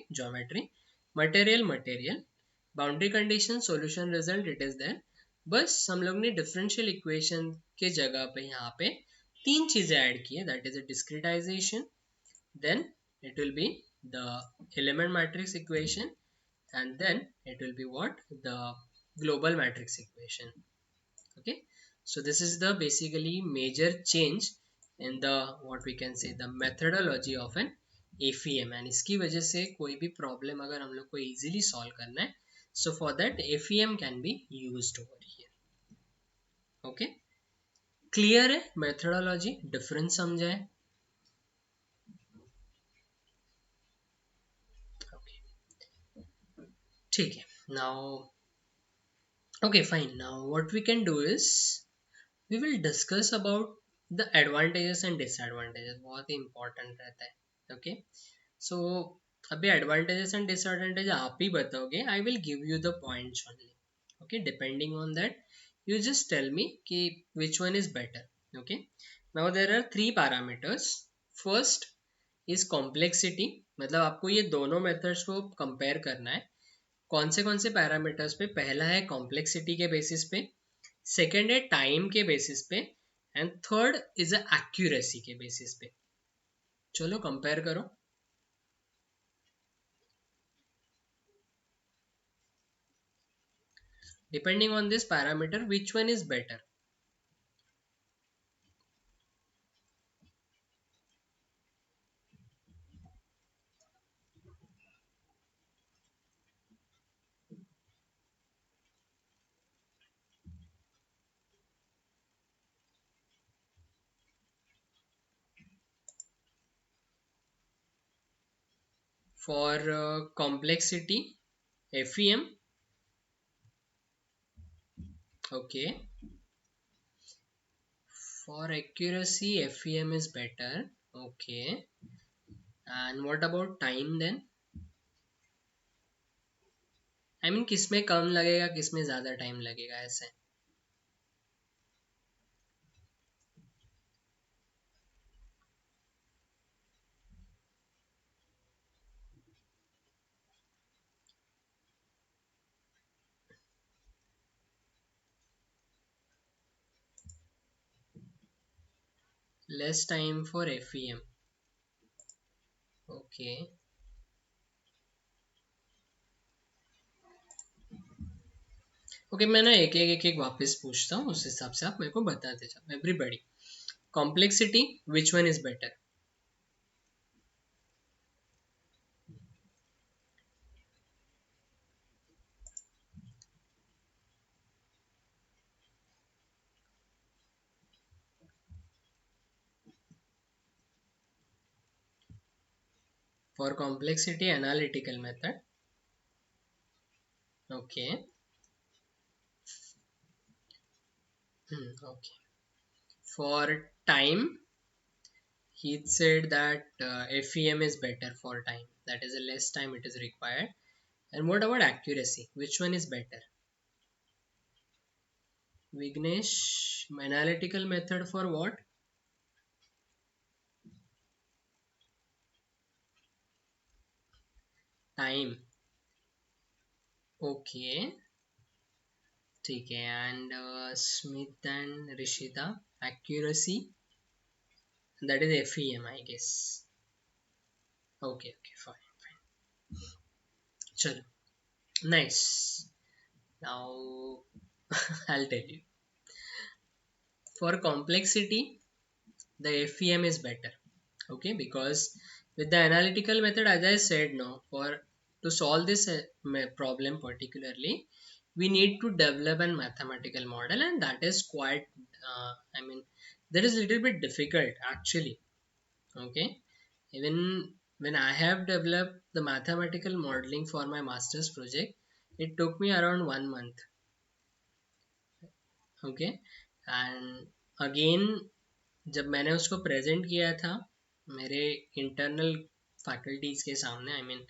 material, boundary condition, solution, result, it is there. बस हम लोग ने differential equation के जगह पे यहाँ पे 3 चीजें ऐड की है, that is a discretization, then it will be the element matrix equation, and then it will be what, the global matrix equation. Okay, so this is the basically major change in the what we can say the methodology of an AFEM, and इसकी वजह से कोई भी problem अगर हम लोग को easily solve करना है, so for that AFEM can be used over here. Okay, clear है मेथडोलॉजी, डिफरेंस समझा है. Okay, ठीक है. Now, okay, fine. Now what we can do is we will discuss about the advantages and disadvantages, बहुत ही important रहता है. Okay, so अभी advantages and disadvantages आप ही बताओगे, I will give you the points only. Okay, depending on that you just tell me कि which one is better. Okay, now there are 3 parameters. First is complexity, मतलब आपको ये दोनों methods को compare करना है. कौन से पैरामीटर्स पे, पहला है कॉम्प्लेक्सिटी के बेसिस पे, सेकेंड है टाइम के बेसिस पे, एंड थर्ड इज एक्यूरेसी के बेसिस पे. चलो कंपेयर करो. Depending on this parameter which one is better. For complexity, FEM. Okay. For accuracy, FEM is better. Okay. And what about time then? I mean किसमें कम लगेगा किसमें ज्यादा time लगेगा ऐसे. Less time for FEM. Okay. Okay, मैं ना एक एक वापस पूछता हूँ, उस हिसाब से आप मेरे को बताते जाओ. Everybody, complexity, which one is better? For complexity, analytical method. Okay. Okay. For time, he said that FEM is better for time. That is, a less time it is required. And what about accuracy? Which one is better? Vignesh, analytical method for what? Time. Okay. ठीक है. And Smith and Rishita, accuracy. That is FEM, I guess. Okay. Okay. Fine. Fine. Chalo. Nice. Now I'll tell you. For complexity, the FEM is better. Okay, because with the analytical method, as I said, no, for to solve this problem particularly, we need to develop a mathematical model, and that is quite. I mean, that is little bit difficult actually. Okay, even when I have developed the mathematical modeling for my master's project, it took me around 1 month. Okay. And again जब मैंने उसको present किया था मेरे internal faculties के सामने, I mean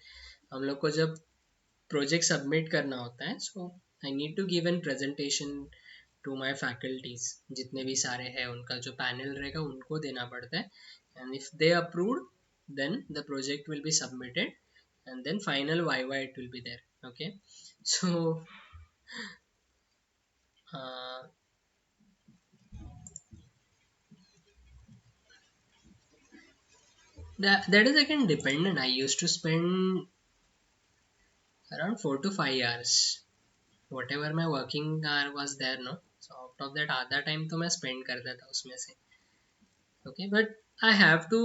हम लोग को जब प्रोजेक्ट सबमिट करना होता है, so I need to give an presentation to my faculties. जितने भी सारे हैं उनका जो पैनल रहेगा उनको देना पड़ता है. And if they approved, then the project will be submitted, and then final viva it will be there. Okay. So uh, that is again dependent. I used to spend around 4 to 5 hours. Whatever my working hour was there, no. So out of that आधा time तो मैं spend करता था उसमें से. Okay, but I have to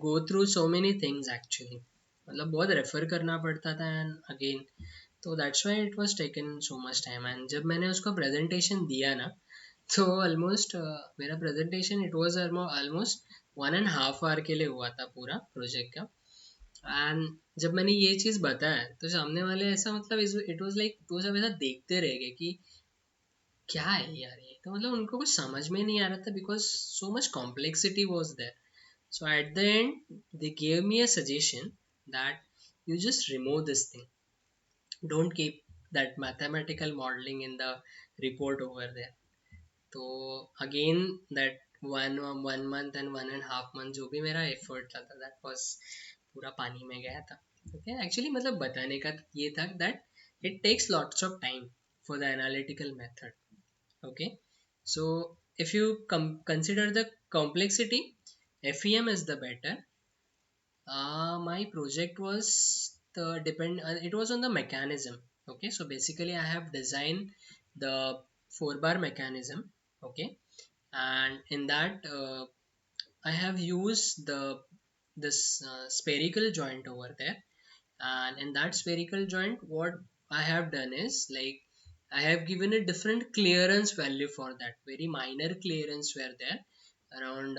go through so many things actually. मतलब बहुत refer करना पड़ता था and again, तो that's why it was taken so much time. And जब मैंने उसको presentation दिया ना, तो ऑलमोस्ट मेरा presentation it was almost 1.5 hour के लिए हुआ था पूरा प्रोजेक्ट का. एंड जब मैंने ये चीज़ बताया तो सामने वाले ऐसा मतलब इट वाज लाइक वो सब ऐसा देखते रह गए कि क्या है यार ये, तो मतलब उनको कुछ समझ में नहीं आ रहा था because so much complexity was there. So at the end they gave me a suggestion that you just remove this thing, don't keep that mathematical modeling in the report over there. तो again that one month and 1.5 month जो भी मेरा effort था that was पूरा पानी में गया था. ओके, एक्चुअली मतलब बताने का ये था that it takes lots of time for the analytical method. Okay, so if you consider the complexity, FEM is the better. My project was the depend it was on the mechanism. Okay, so basically I have designed the 4 bar mechanism. Okay, and in that I have used this spherical joint over there. And in that spherical joint what I have done is like I have given a different clearance value for that. Very minor clearance were there, around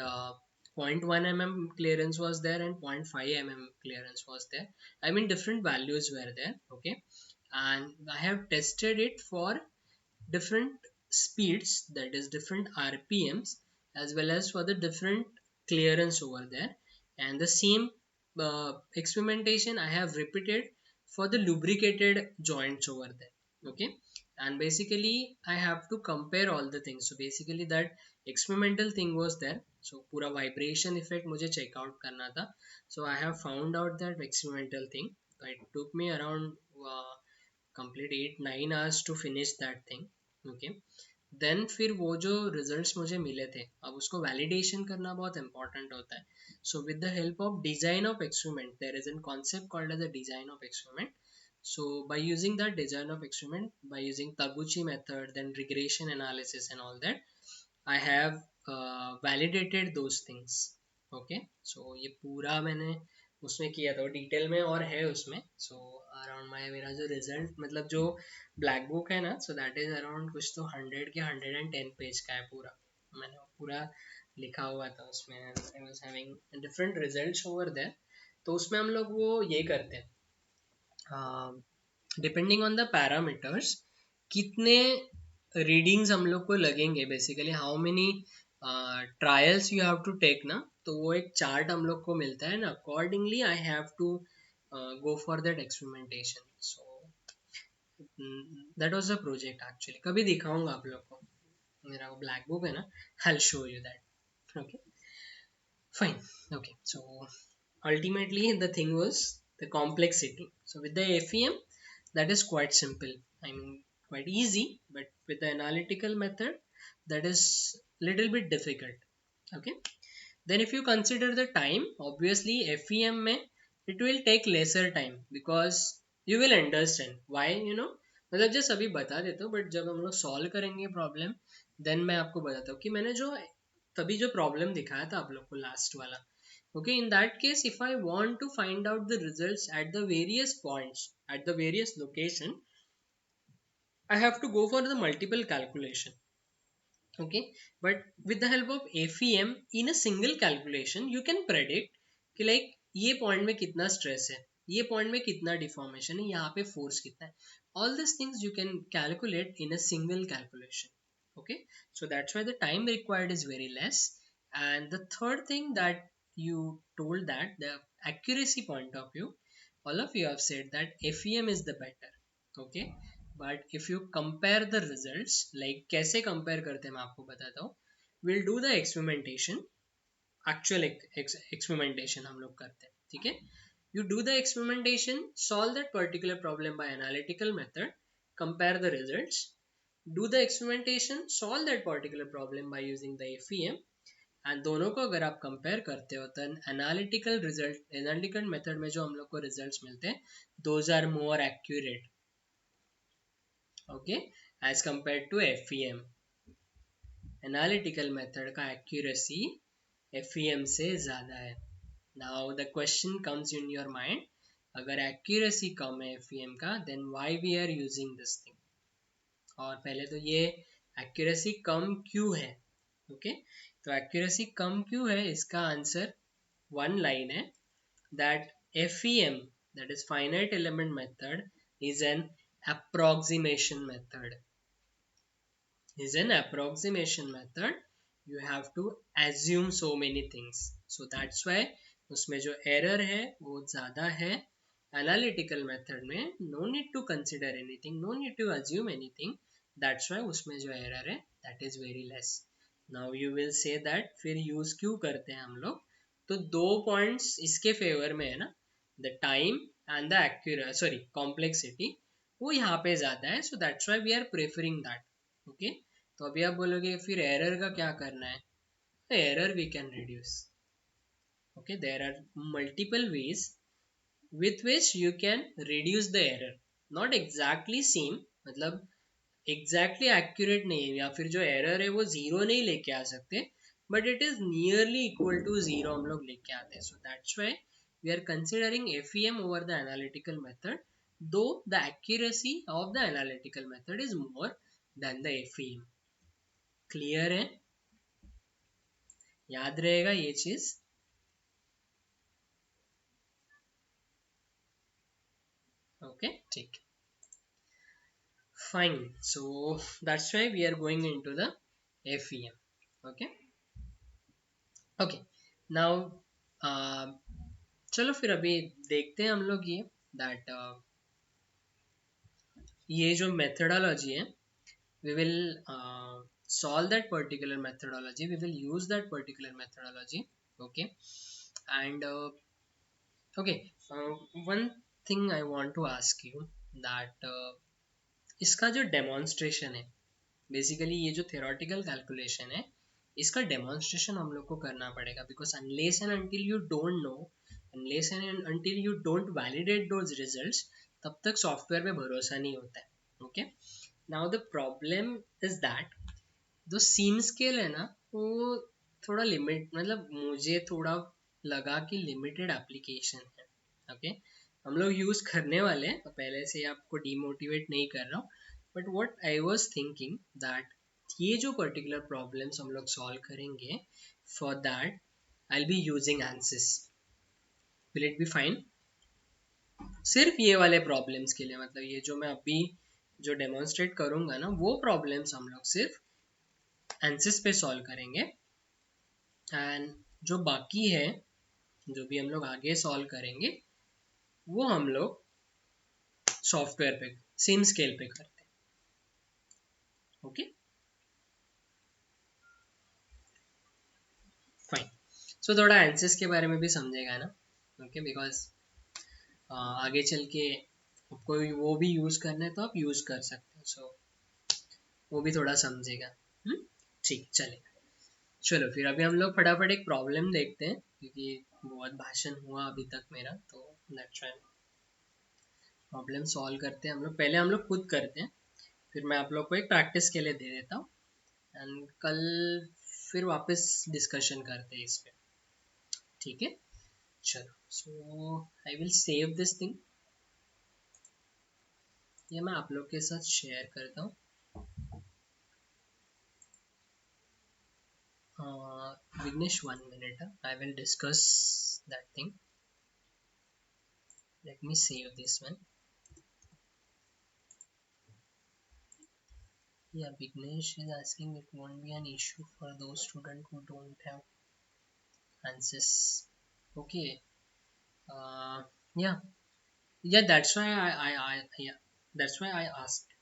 0.1 mm clearance was there and 0.5 mm clearance was there. I mean different values were there. Okay, and I have tested it for different speeds, that is different rpms, as well as for the different clearance over there. And the same experimentation I have repeated for the lubricated joints over there. Okay, and basically I have to compare all the things. So basically that experimental thing was there, so pura vibration effect मुझे check out करना था. So I have found out that experimental thing. So it took me around complete 8-9 hours to finish that thing. Okay, then फिर वो जो results मुझे मिले थे, अब उसको वैलिडेशन करना बहुत इंपॉर्टेंट होता है. So with the help of design of experiment, there is an concept called as a design of experiment. So by using that design of experiment, by using Taguchi method, then regression analysis and all that, I have validated those things. Okay, so ये पूरा मैंने उसमें किया था, detail में और है उसमें. सो अराउंड माई मेरा जो रिजल्ट मतलब जो ब्लैक बुक है ना, सो दैट इज अराउंड कुछ तो 100 के 110 पेज का है पूरा. मैंने वो पूरा लिखा हुआ था उसमें. I was having different results over there. तो उसमें हम लोग वो ये करते हैं, डिपेंडिंग ऑन द पैरामीटर्स कितने रीडिंग्स हम लोग को लगेंगे, basically how many trials you have to take ना. तो वो एक चार्ट हम लोग को मिलता है ना, accordingly I have to go for that experimentation. So that was the project actually. कभी दिखाऊंगा आप लोग को, मेरा वो ब्लैक बुक है ना, आई will show you that. Okay, fine. Okay, so ultimately the thing was the complexity. So with the FEM, that is quite simple, I mean quite easy, but with the analytical method, that is little bit difficult. Okay, then if you consider the time, obviously FEM में it will take lesser time, because you will understand why, you know. मतलब just अभी बता देता हूँ, but जब हम लोग solve करेंगे प्रॉब्लम, देन मैं आपको बताता हूँ कि मैंने जो तभी जो प्रॉब्लम दिखाया था आप लोग को लास्ट वाला. Okay, in that case, if I want to find out the results at the various points, at the various location, I have to go for the multiple calculation. Okay, but with the help of FEM, in a single calculation you can predict कि like ये point में कितना stress है, ये point में कितना deformation है, यहाँ पे force कितना है. All these things you can calculate in a single calculation. Okay, so that's why the time required is very less. And the third thing that you told, that the accuracy point of view, all of you have said that FEM is the better. Okay, but if you compare the results, like कैसे compare करते हैं मैं आपको बताता हूँ. Will do the experimentation, actual experimentation हम लोग करते हैं. ठीक है, you do the experimentation, solve that particular problem by analytical method, compare the results, do the experimentation, solve that particular problem by using the FEM, and दोनों को अगर आप कंपेयर करते हो तो एनालिटिकल रिजल्ट, एनालिटिकल मेथड में जो हम लोग को रिजल्ट्स मिलते हैं, those are more accurate. Okay, as compare to FEM. Analytical method का एक्यूरेसी FEM से ज़्यादा है. Now the question comes in your mind, अगर एक्यूरेसी कम है FEM का, then why we are using this thing. और पहले तो ये एक्यूरेसी कम क्यों है. ओके, तो एक्यूरेसी कम क्यों है, इसका आंसर वन लाइन है, that FEM, that is finite element method, is an approximation method. Is an approximation method. You have to assume so many things, so that's why उसमें जो error है वो ज़्यादा है. Analytical method में no need to consider anything, no need to assume anything, that's why उसमें जो error है that is very less. Now you will say that फिर use क्यों करते हैं हम लोग. तो दो points इसके favor में है ना, the time and the accuracy, sorry complexity, वो यहाँ पे ज़्यादा है. So that's why we are preferring that. Okay, तो अभी आप बोलोगे फिर एरर का क्या करना है. Error we can reduce. Okay, there are multiple ways with which you can reduce the error. Not exactly same, मतलब एग्जैक्टली एक्यूरेट नहीं है, या फिर जो एरर है वो जीरो नहीं लेके आ सकते, but it is nearly equal to zero हम लोग लेके आते हैं. So that's why we are considering FEM over the analytical method, though the accuracy of the analytical method is more than the FEM. Clear है. याद रहेगा ये चीज? ओके, ठीक, fine. So that's why we are going into the FEM. Okay, okay. Now चलो फिर अभी देखते हैं हम लोग दैट ये जो methodology है, we will solve that particular methodology, we will use that particular methodology. Okay, and okay, one thing I want to ask you that इसका जो डेमोन्स्ट्रेशन है, बेसिकली ये जो theoretical calculation है, इसका डेमोन्स्ट्रेशन हम लोग को करना पड़ेगा, because unless and until you don't know, unless and until you don't validate those results, तब तक सॉफ्टवेयर पे भरोसा नहीं होता है. Okay, now the problem is that जो सीम स्केल है ना, वो थोड़ा लिमिट, मतलब मुझे थोड़ा लगा कि लिमिटेड एप्लीकेशन है. ओके, हम लोग यूज करने वाले हैं, तो पहले से आपको डिमोटिवेट नहीं कर रहा हूँ, but what I was thinking that ये जो पर्टिकुलर प्रॉब्लम्स हम लोग सॉल्व करेंगे, for that I will be using answers. Will it be fine? सिर्फ ये वाले प्रॉब्लम्स के लिए, मतलब ये जो मैं अभी जो डेमोन्स्ट्रेट करूंगा ना, वो प्रॉब्लम्स हम लोग सिर्फ आंसर्स पे सॉल्व करेंगे. एंड जो बाकी है, जो भी हम लोग आगे सॉल्व करेंगे, वो हम लोग सॉफ्टवेयर पे सेम स्केल पे करते हैं. Okay, fine. सो थोड़ा आंसर्स के बारे में भी समझेगा ना. ओके, बिकॉज आगे चल के आपको वो भी यूज करना है तो आप यूज कर सकते हो, सो वो भी थोड़ा समझेगा. ठीक, चलेगा. चलो फिर अभी हम लोग फटाफट एक प्रॉब्लम देखते हैं, क्योंकि बहुत भाषण हुआ अभी तक मेरा, तो दैट्स व्हाई प्रॉब्लम सॉल्व करते हैं हम लोग. पहले हम लोग खुद करते हैं, फिर मैं आप लोग को एक प्रैक्टिस के लिए दे देता हूँ, एंड कल फिर वापस डिस्कशन करते हैं इस पे. ठीक है, चलो. So I will save this thing, ये मैं आप लोग के साथ शेयर करता हूँ. Vignesh, 1 minute, I will discuss that thing. Let me save this one. Yeah, Vignesh is asking it won't be an issue for those students who don't have answers. Okay. Uh, yeah, yeah. That's why yeah. That's why I asked.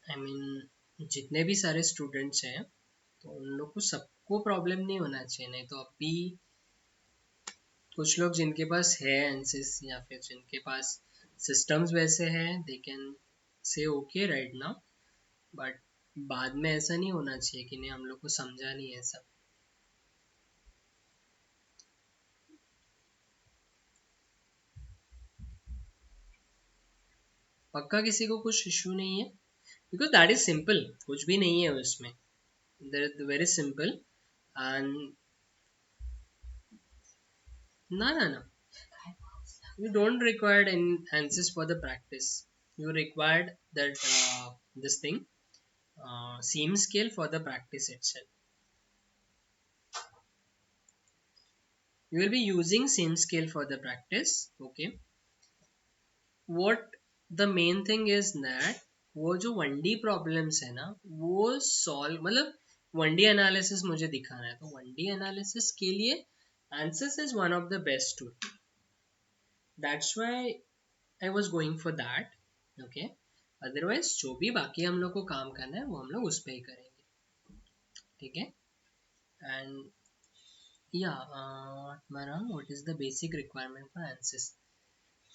I mean, जितने भी सारे students हैं, तो उन लोग को सबको problem नहीं होना चाहिए. नहीं तो अभी कुछ लोग जिनके पास है आंसर्स, या फिर जिनके पास सिस्टम्स वैसे हैं, they can say okay right now, but बाद में ऐसा नहीं होना चाहिए कि नहीं हम लोग को समझा नहीं है सब. पक्का किसी को कुछ इशू नहीं है? बिकॉज दैट इज सिंपल, कुछ भी नहीं है उसमें, वेरी सिंपल. एंड ना ना ना, you don't require any answers for the practice. You required that this thing, seam scale for the practice itself. You will be using seam scale for the practice. Okay, what the main thing is that वो जो 1D problems है ना, वो solve, मतलब 1D analysis मुझे दिखाना है, तो 1D एनालिसिस के लिए answers is one of the best tool. That's why I was going for that. Okay, otherwise जो भी बाकी हम लोग को काम करना है, वो हम लोग उस पर ही करेंगे. ठीक है, एंड या what is the basic requirement for ANSYS?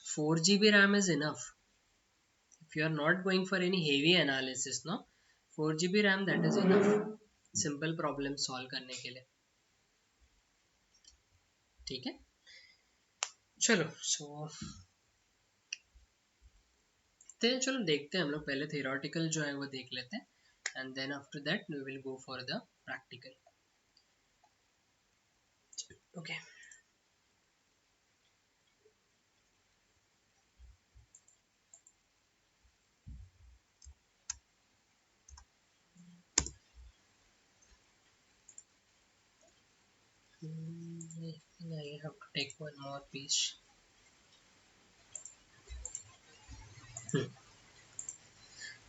4 GB RAM is enough. If you are not going for any heavy analysis, no, 4 GB RAM, that is enough. Simple problem solve करने के लिए. ठीक है, चलो. चलो देखते हैं हम लोग, पहले theoretical जो है वो देख लेते हैं, and then after that we will go for the practical. Okay. I think I have to take one more piece.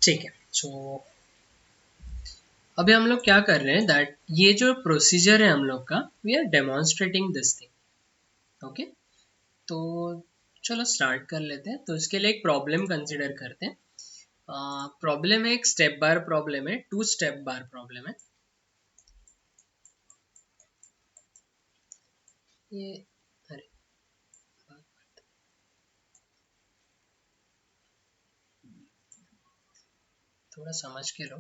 ठीक है. सो अभी हम लोग क्या कर रहे हैं दैट ये जो प्रोसीजर है हम लोग का we are demonstrating this thing. Okay. तो चलो स्टार्ट कर लेते हैं. तो इसके लिए एक प्रॉब्लम कंसिडर करते हैं. प्रॉब्लम है एक स्टेप बार प्रॉब्लम है, टू स्टेप बार प्रॉब्लम है. ये अरे थोड़ा समझ के लो.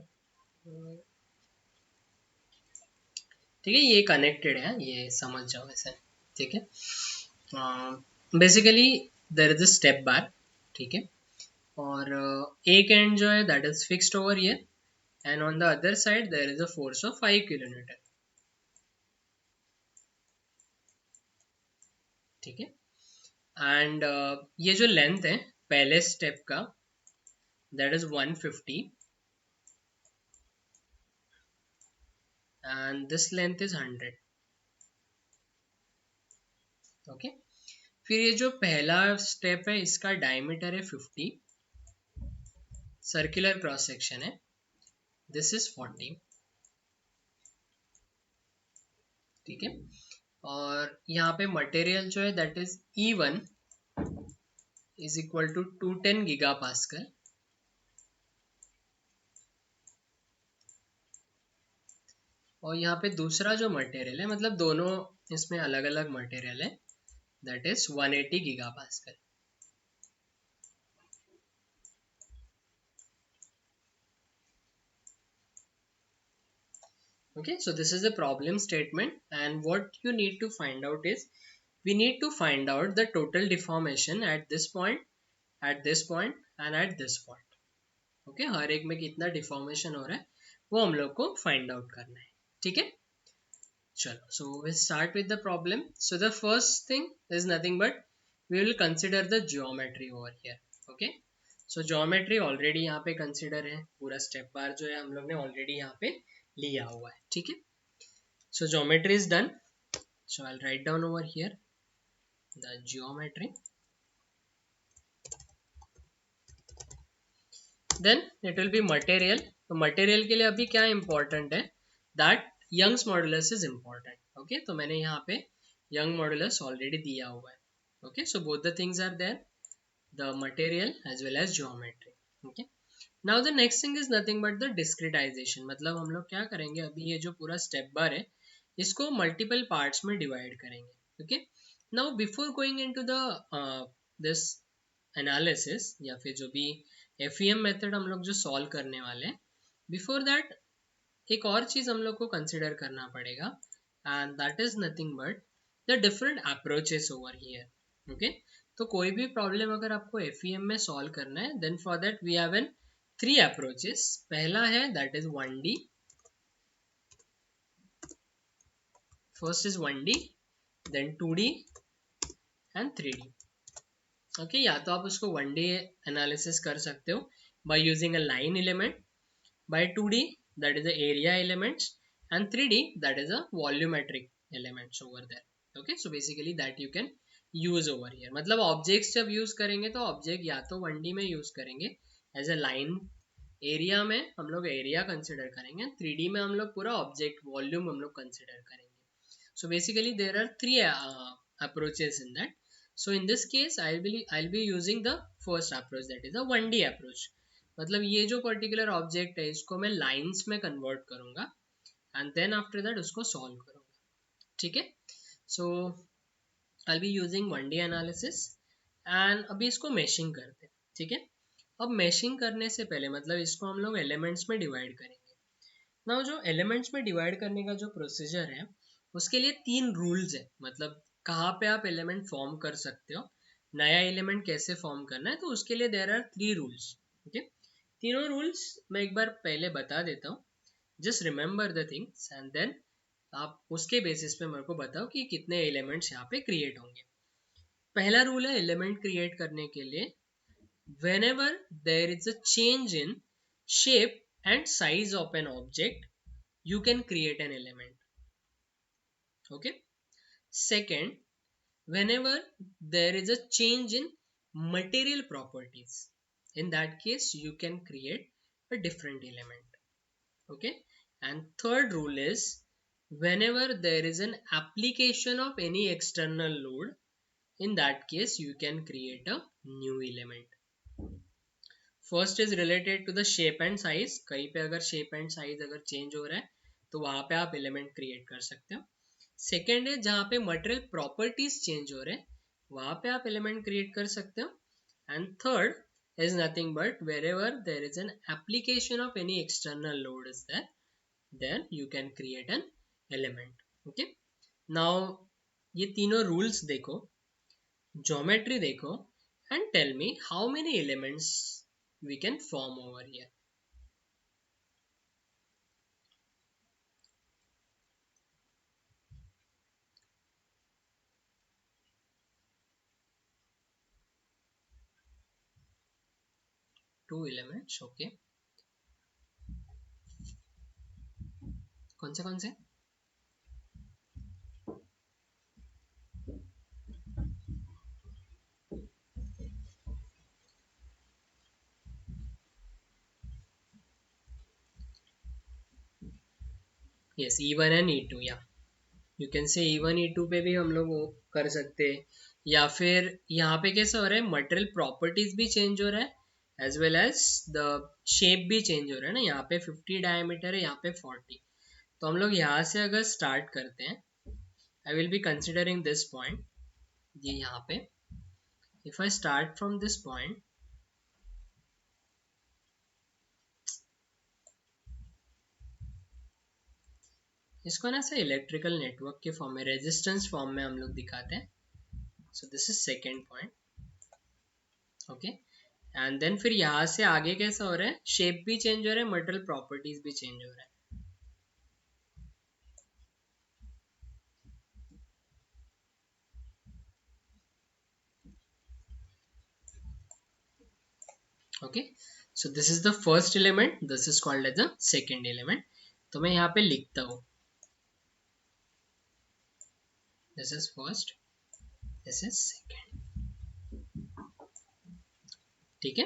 ठीक है, ये कनेक्टेड है, ये समझ जाओ ऐसे. ठीक है. Basically there is a step bar. ठीक है. और एक एंड जो है that is fixed over here and on the other side there is a force of 5 kN. ठीक है. एंड ये जो लेंथ है पहले स्टेप का that is 150 and this length is 100. Okay. फिर ये जो पहला स्टेप है इसका डायमीटर है 50, सर्कुलर क्रॉस सेक्शन है, दिस इज 40. ठीक है. और यहाँ पे मटेरियल जो है that is E1 is equal to 210 giga pascal. और यहाँ पे दूसरा जो मटेरियल है मतलब दोनों इसमें अलग अलग मटेरियल है that is 180 giga pascal. Okay, so this is a problem statement and what you need to find out is we need to find out the total deformation at this point, at this point and at this point. Okay, हर एक में कितना deformation हो रहा है वो हम लोग को फाइंड आउट करना है. ठीक है. चलो, so we'll start with the problem. So the first thing is nothing but we will consider the geometry over here. Okay, so geometry already यहाँ पे consider है, पूरा step bar जो है हम लोग ने already यहाँ पे लिया हुआ है. ठीक है. So geometry is done. So I'll write down over here the geometry. Then it will be material. तो material के लिए अभी क्या important है that Young's modulus is important. Okay, तो मैंने यहाँ पे Young modulus already दिया हुआ है. Okay, so both the things are there, the material as well as geometry. Okay, now the next thing is nothing but the discretization. मतलब हम लोग क्या करेंगे अभी ये जो पूरा step bar है इसको multiple parts में divide करेंगे. Okay, now before going into the this analysis या फिर जो भी FEM मेथड हम लोग जो सॉल्व करने वाले हैं बिफोर दैट एक और चीज हम लोग को कंसिडर करना पड़ेगा and that is nothing but the different approaches over here. Okay, तो कोई भी प्रॉब्लम अगर आपको FEM में सॉल्व करना है then for that we have an 3 approaches. पहला है that is 1D. First is 1D, then 2D and 3D. ओके, या तो आप उसको 1D एनालिसिस कर सकते हो by using a line element, by 2D that is the area elements and 3D that is a volumetric elements over there. Okay, so basically that you can use over here. मतलब objects जब use करेंगे तो object या तो 1D में use करेंगे as a line, area में हम लोग area consider करेंगे, 3D में हम लोग पूरा object volume हम लोग consider करेंगे. So basically there are three approaches in that. So in this case I'll be using the first approach that is the 1D approach. मतलब ये जो पर्टिकुलर ऑब्जेक्ट है इसको मैं लाइंस में कन्वर्ट करूंगा एंड देन आफ्टर दैट उसको solve करूंगा. ठीक है. So I be using 1D analysis and अभी इसको मेशिंग करते हैं. ठीक है. अब मेशिंग करने से पहले मतलब इसको हम लोग एलिमेंट्स में डिवाइड करेंगे. नाउ जो एलिमेंट्स में डिवाइड करने का जो प्रोसीजर है उसके लिए 3 रूल्स है. मतलब कहाँ पे आप एलिमेंट फॉर्म कर सकते हो, नया एलिमेंट कैसे फॉर्म करना है, तो उसके लिए देयर आर 3 रूल्स. ओके, तीनों रूल्स मैं एक बार पहले बता देता हूँ. Just remember the things and then आप उसके बेसिस पे मेरे को बताओ कि कितने एलिमेंट्स यहाँ पे क्रिएट होंगे. पहला रूल है एलिमेंट क्रिएट करने के लिए whenever there is a change in shape and size of an object you can create an element. Okay, Second, whenever there is a change in material properties, in that case you can create a different element. Okay. And third rule is whenever there is an application of any external load, in that case you can create a new element. First is related to the shape and size, कहीं पे अगर shape and size अगर change हो रहा है तो वहां पे आप एलिमेंट क्रिएट कर सकते हो. सेकेंड है जहाँ पे मटेरियल प्रॉपर्टीज चेंज हो रहे हैं वहां पे आप एलिमेंट क्रिएट कर सकते हो. And third is nothing but wherever there is an application of any external load is there, then you can create an element. Okay. Now ये तीनों rules देखो, geometry देखो, and tell me how many elements we can form over here. Two elements. Okay. कौन से? Yes, E1 and E2. या you can say E1 E2 पे भी हम लोग वो कर सकते हैं. या फिर यहाँ पे कैसा हो रहा है, मटेरियल प्रॉपर्टीज भी चेंज हो रहा है as well as the shape भी चेंज हो रहा है ना. यहाँ पे 50 डायमीटर है, यहाँ पे 40. तो हम लोग यहाँ से अगर स्टार्ट करते हैं, I will be considering this point, ये यहाँ पे if I start from this point, इसको ना ऐसे इलेक्ट्रिकल नेटवर्क के फॉर्म में, रेजिस्टेंस फॉर्म में हम लोग दिखाते हैं. So this is second point. Okay. And then फिर यहाँ से आगे कैसा हो रहा है, शेप भी चेंज हो रहा है, मटेरियल प्रॉपर्टीज भी चेंज हो रहा है. Okay. So this is the first element, this is called as the second element. तो मैं यहाँ पे लिखता हूँ, this is first, this is second. ठीक है.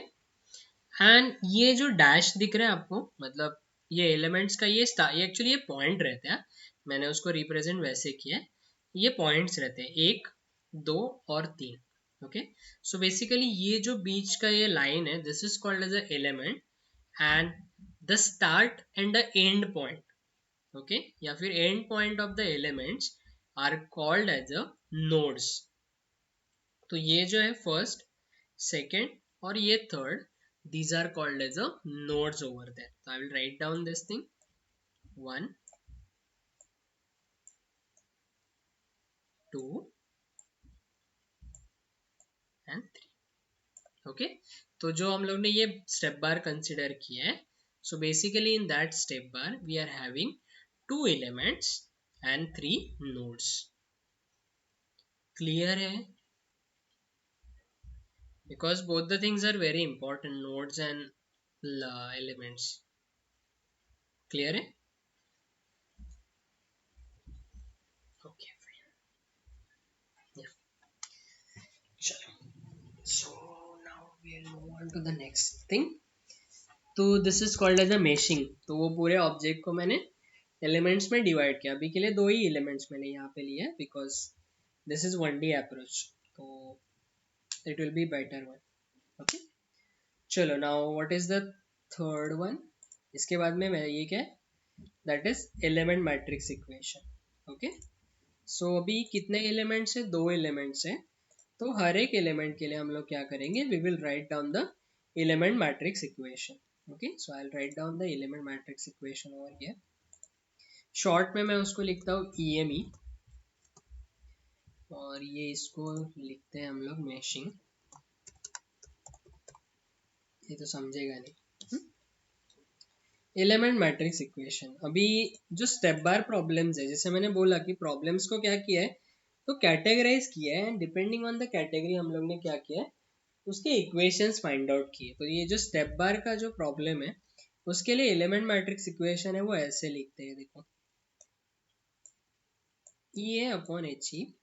एंड ये जो डैश दिख रहा है आपको, मतलब ये एलिमेंट्स का ये एक्चुअली ये पॉइंट रहते हैं, मैंने उसको रिप्रेजेंट वैसे किया है. ये पॉइंट्स रहते हैं 1, 2 और 3. ओके. सो बेसिकली ये जो बीच का ये लाइन है, this is called as a element. And the start and the end point, okay, या फिर end point of the elements are called as a nodes. तो ये जो है फर्स्ट, सेकेंड और ये third, these are called as a nodes over there. So I will write down this thing, 1, 2 and 3. okay. तो जो हम लोग ने ये स्टेप बार कंसिडर किया है, so basically in that step bar we are having 2 elements and 3 nodes. clear है? because both the things are very important, nodes and elements. clear है? okay, fine. yeah, चलो. so now we'll move on to the next thing. तो this is called as a meshing. तो वो पूरे object को मैंने elements में divide किया. अभी के लिए 2 ही एलिमेंट्स मैंने यहाँ पे लिए because this is 1D approach, तो it will be better one. Okay. चलो now what is the third one. इसके बाद में मैं ये क्या है, that is element matrix equation. Okay. So अभी कितने एलिमेंट्स है, 2 एलिमेंट्स है. तो हर एक एलिमेंट के लिए हम लोग क्या करेंगे, we will write down the element matrix equation. okay, so I'll write down the element matrix equation over here. short में मैं उसको लिखता हूँ EME, और ये इसको लिखते हैं हम लोग मेशिंग. ये तो समझेगा नहीं. Element matrix equation. अभी जो स्टेप बार प्रॉब्लम्स है, जैसे मैंने बोला कि प्रॉब्लम्स को क्या किया है, तो कैटेगराइज किया है, डिपेंडिंग ऑन द कैटेगरी हम लोग ने क्या किया है, उसके इक्वेशंस फाइंड आउट किए. तो ये जो स्टेप बार का जो प्रॉब्लम है, उसके लिए एलिमेंट मैट्रिक्स इक्वेशन है वो ऐसे लिखते हैं, देखो. EA upon HE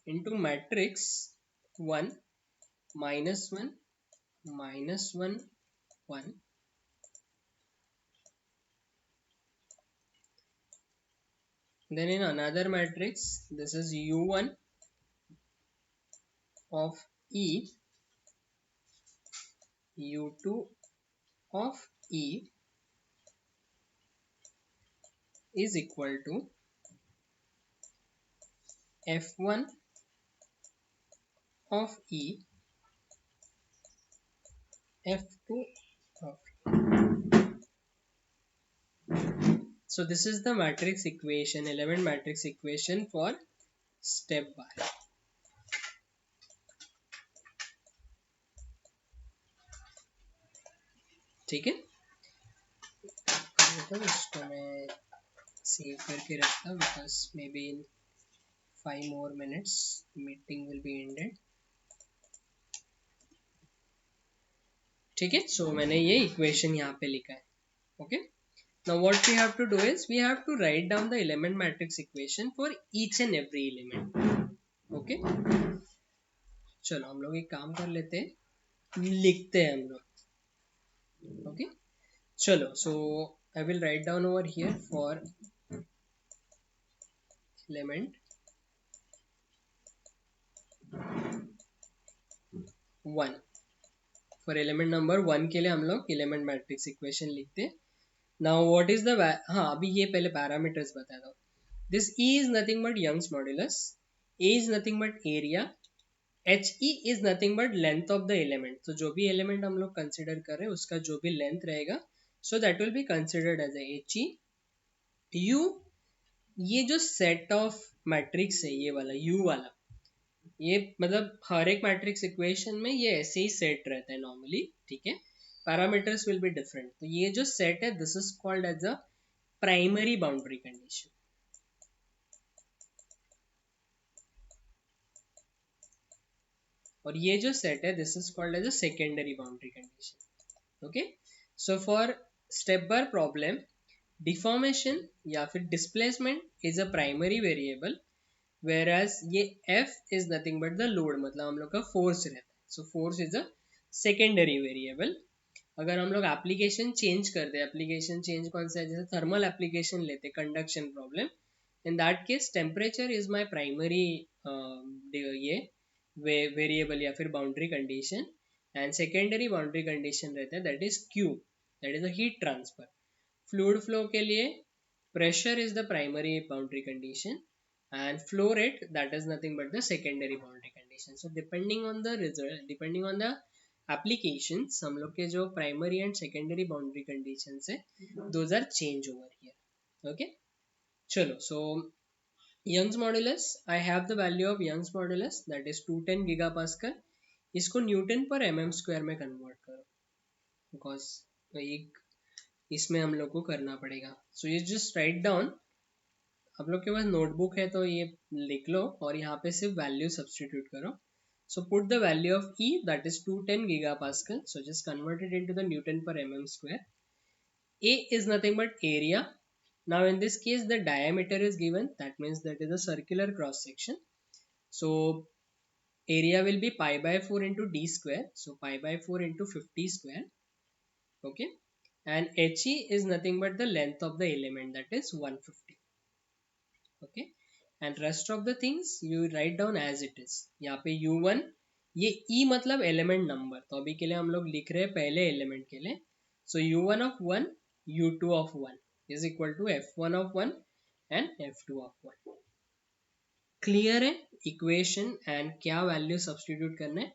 into matrix 1 minus 1 minus 1 1. Then in another matrix, this is U1 of E, U2 of E is equal to F1 of E, F2 of E. So this is the matrix equation, element matrix equation for step bar. ठीक है, तो इसको मैं save करके रखता because maybe in 5 more minutes meeting will be ended. ठीक है, so मैंने ये equation यहाँ पे लिखा है. Okay, now what we have to do is we have to write down the element matrix equation for each and every element. Okay, चलो हम लोग एक काम कर लेते हैं, लिखते हैं हम लोग. Okay, chalo, so I will write down over here for element 1. For element number 1 के लिए हम लोग element matrix equation लिखते हैं. Now what is the हाँ अभी ये पहले parameters बता दो. This E is nothing but Young's modulus, A is nothing but area, HE is nothing but length of the element. तो जो भी element हम लोग consider कर रहे हैं उसका जो भी length रहेगा, so that will be considered as a HE. U, ये जो set of matrix है ये वाला U वाला, ये मतलब हर एक मैट्रिक्स इक्वेशन में ये ऐसे ही सेट रहता है नॉर्मली. ठीक है, पैरामीटर्स विल बी डिफरेंट. तो ये जो सेट है this is called as a primary boundary condition, और ये जो सेट है this is called as a secondary boundary condition. Okay, so for step bar problem, deformation या फिर displacement is a primary variable, whereas ये F is nothing but the load, मतलब हम लोग का फोर्स रहता है. So force is a secondary variable. अगर हम लोग एप्लीकेशन चेंज कर दे, एप्लीकेशन चेंज कौन सा है, जैसे थर्मल एप्लीकेशन लेते, conduction problem, in that case temperature is my primary ये वेरिएबल या फिर boundary condition, and secondary boundary condition रहता है that is Q, that is the heat transfer. Fluid flow के लिए pressure is the primary boundary condition and flow rate that is nothing but the secondary boundary condition. So depending on the result, depending on the applications, हम लोग के जो primary and secondary boundary conditions है those are change over here. Okay, चलो, so Young's modulus, I have the value of Young's modulus that is 210 gigapascal. इसको Newton पर mm square में convert करो बिकॉज एक इसमें हम लोग को करना पड़ेगा. सो ये जस्ट राइट डाउन, आप लोग के पास नोटबुक है तो ये लिख लो और यहाँ पे सिर्फ वैल्यू सब्सटीट्यूट करो. So put the value of E that is 210 gigapascal. So just convert it into the Newton per mm square. A is nothing but area. Now in this case the diameter is given, that means that is a circular cross section. So area will be pi by 4 into d square. So pi by 4 into 50 square. Okay, and HE is nothing but the length of the element, that is 150. Okay, and rest of the things you write down as it is. यहाँ पे U1, ये E मतलब element number, तो अभी के लिए हम लोग लिख रहे हैं पहले element के लिए. So U1 of 1, U2 of 1 is equal to F1 of 1 and F2 of 1. Clear है इक्वेशन एंड क्या वैल्यू सब्सटीट्यूट करना है?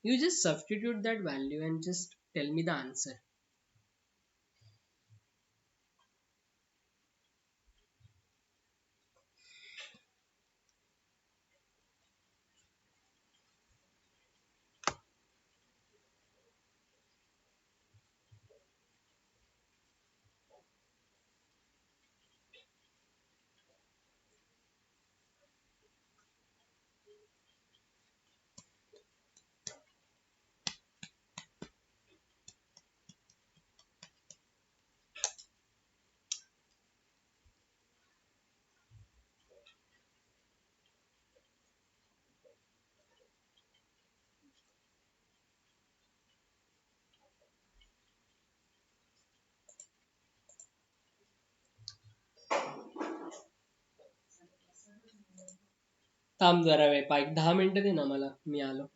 You just substitute that value and just tell me the answer. थांब जरा वेळ 10 मिनिटं दे ना मला, मी आलो.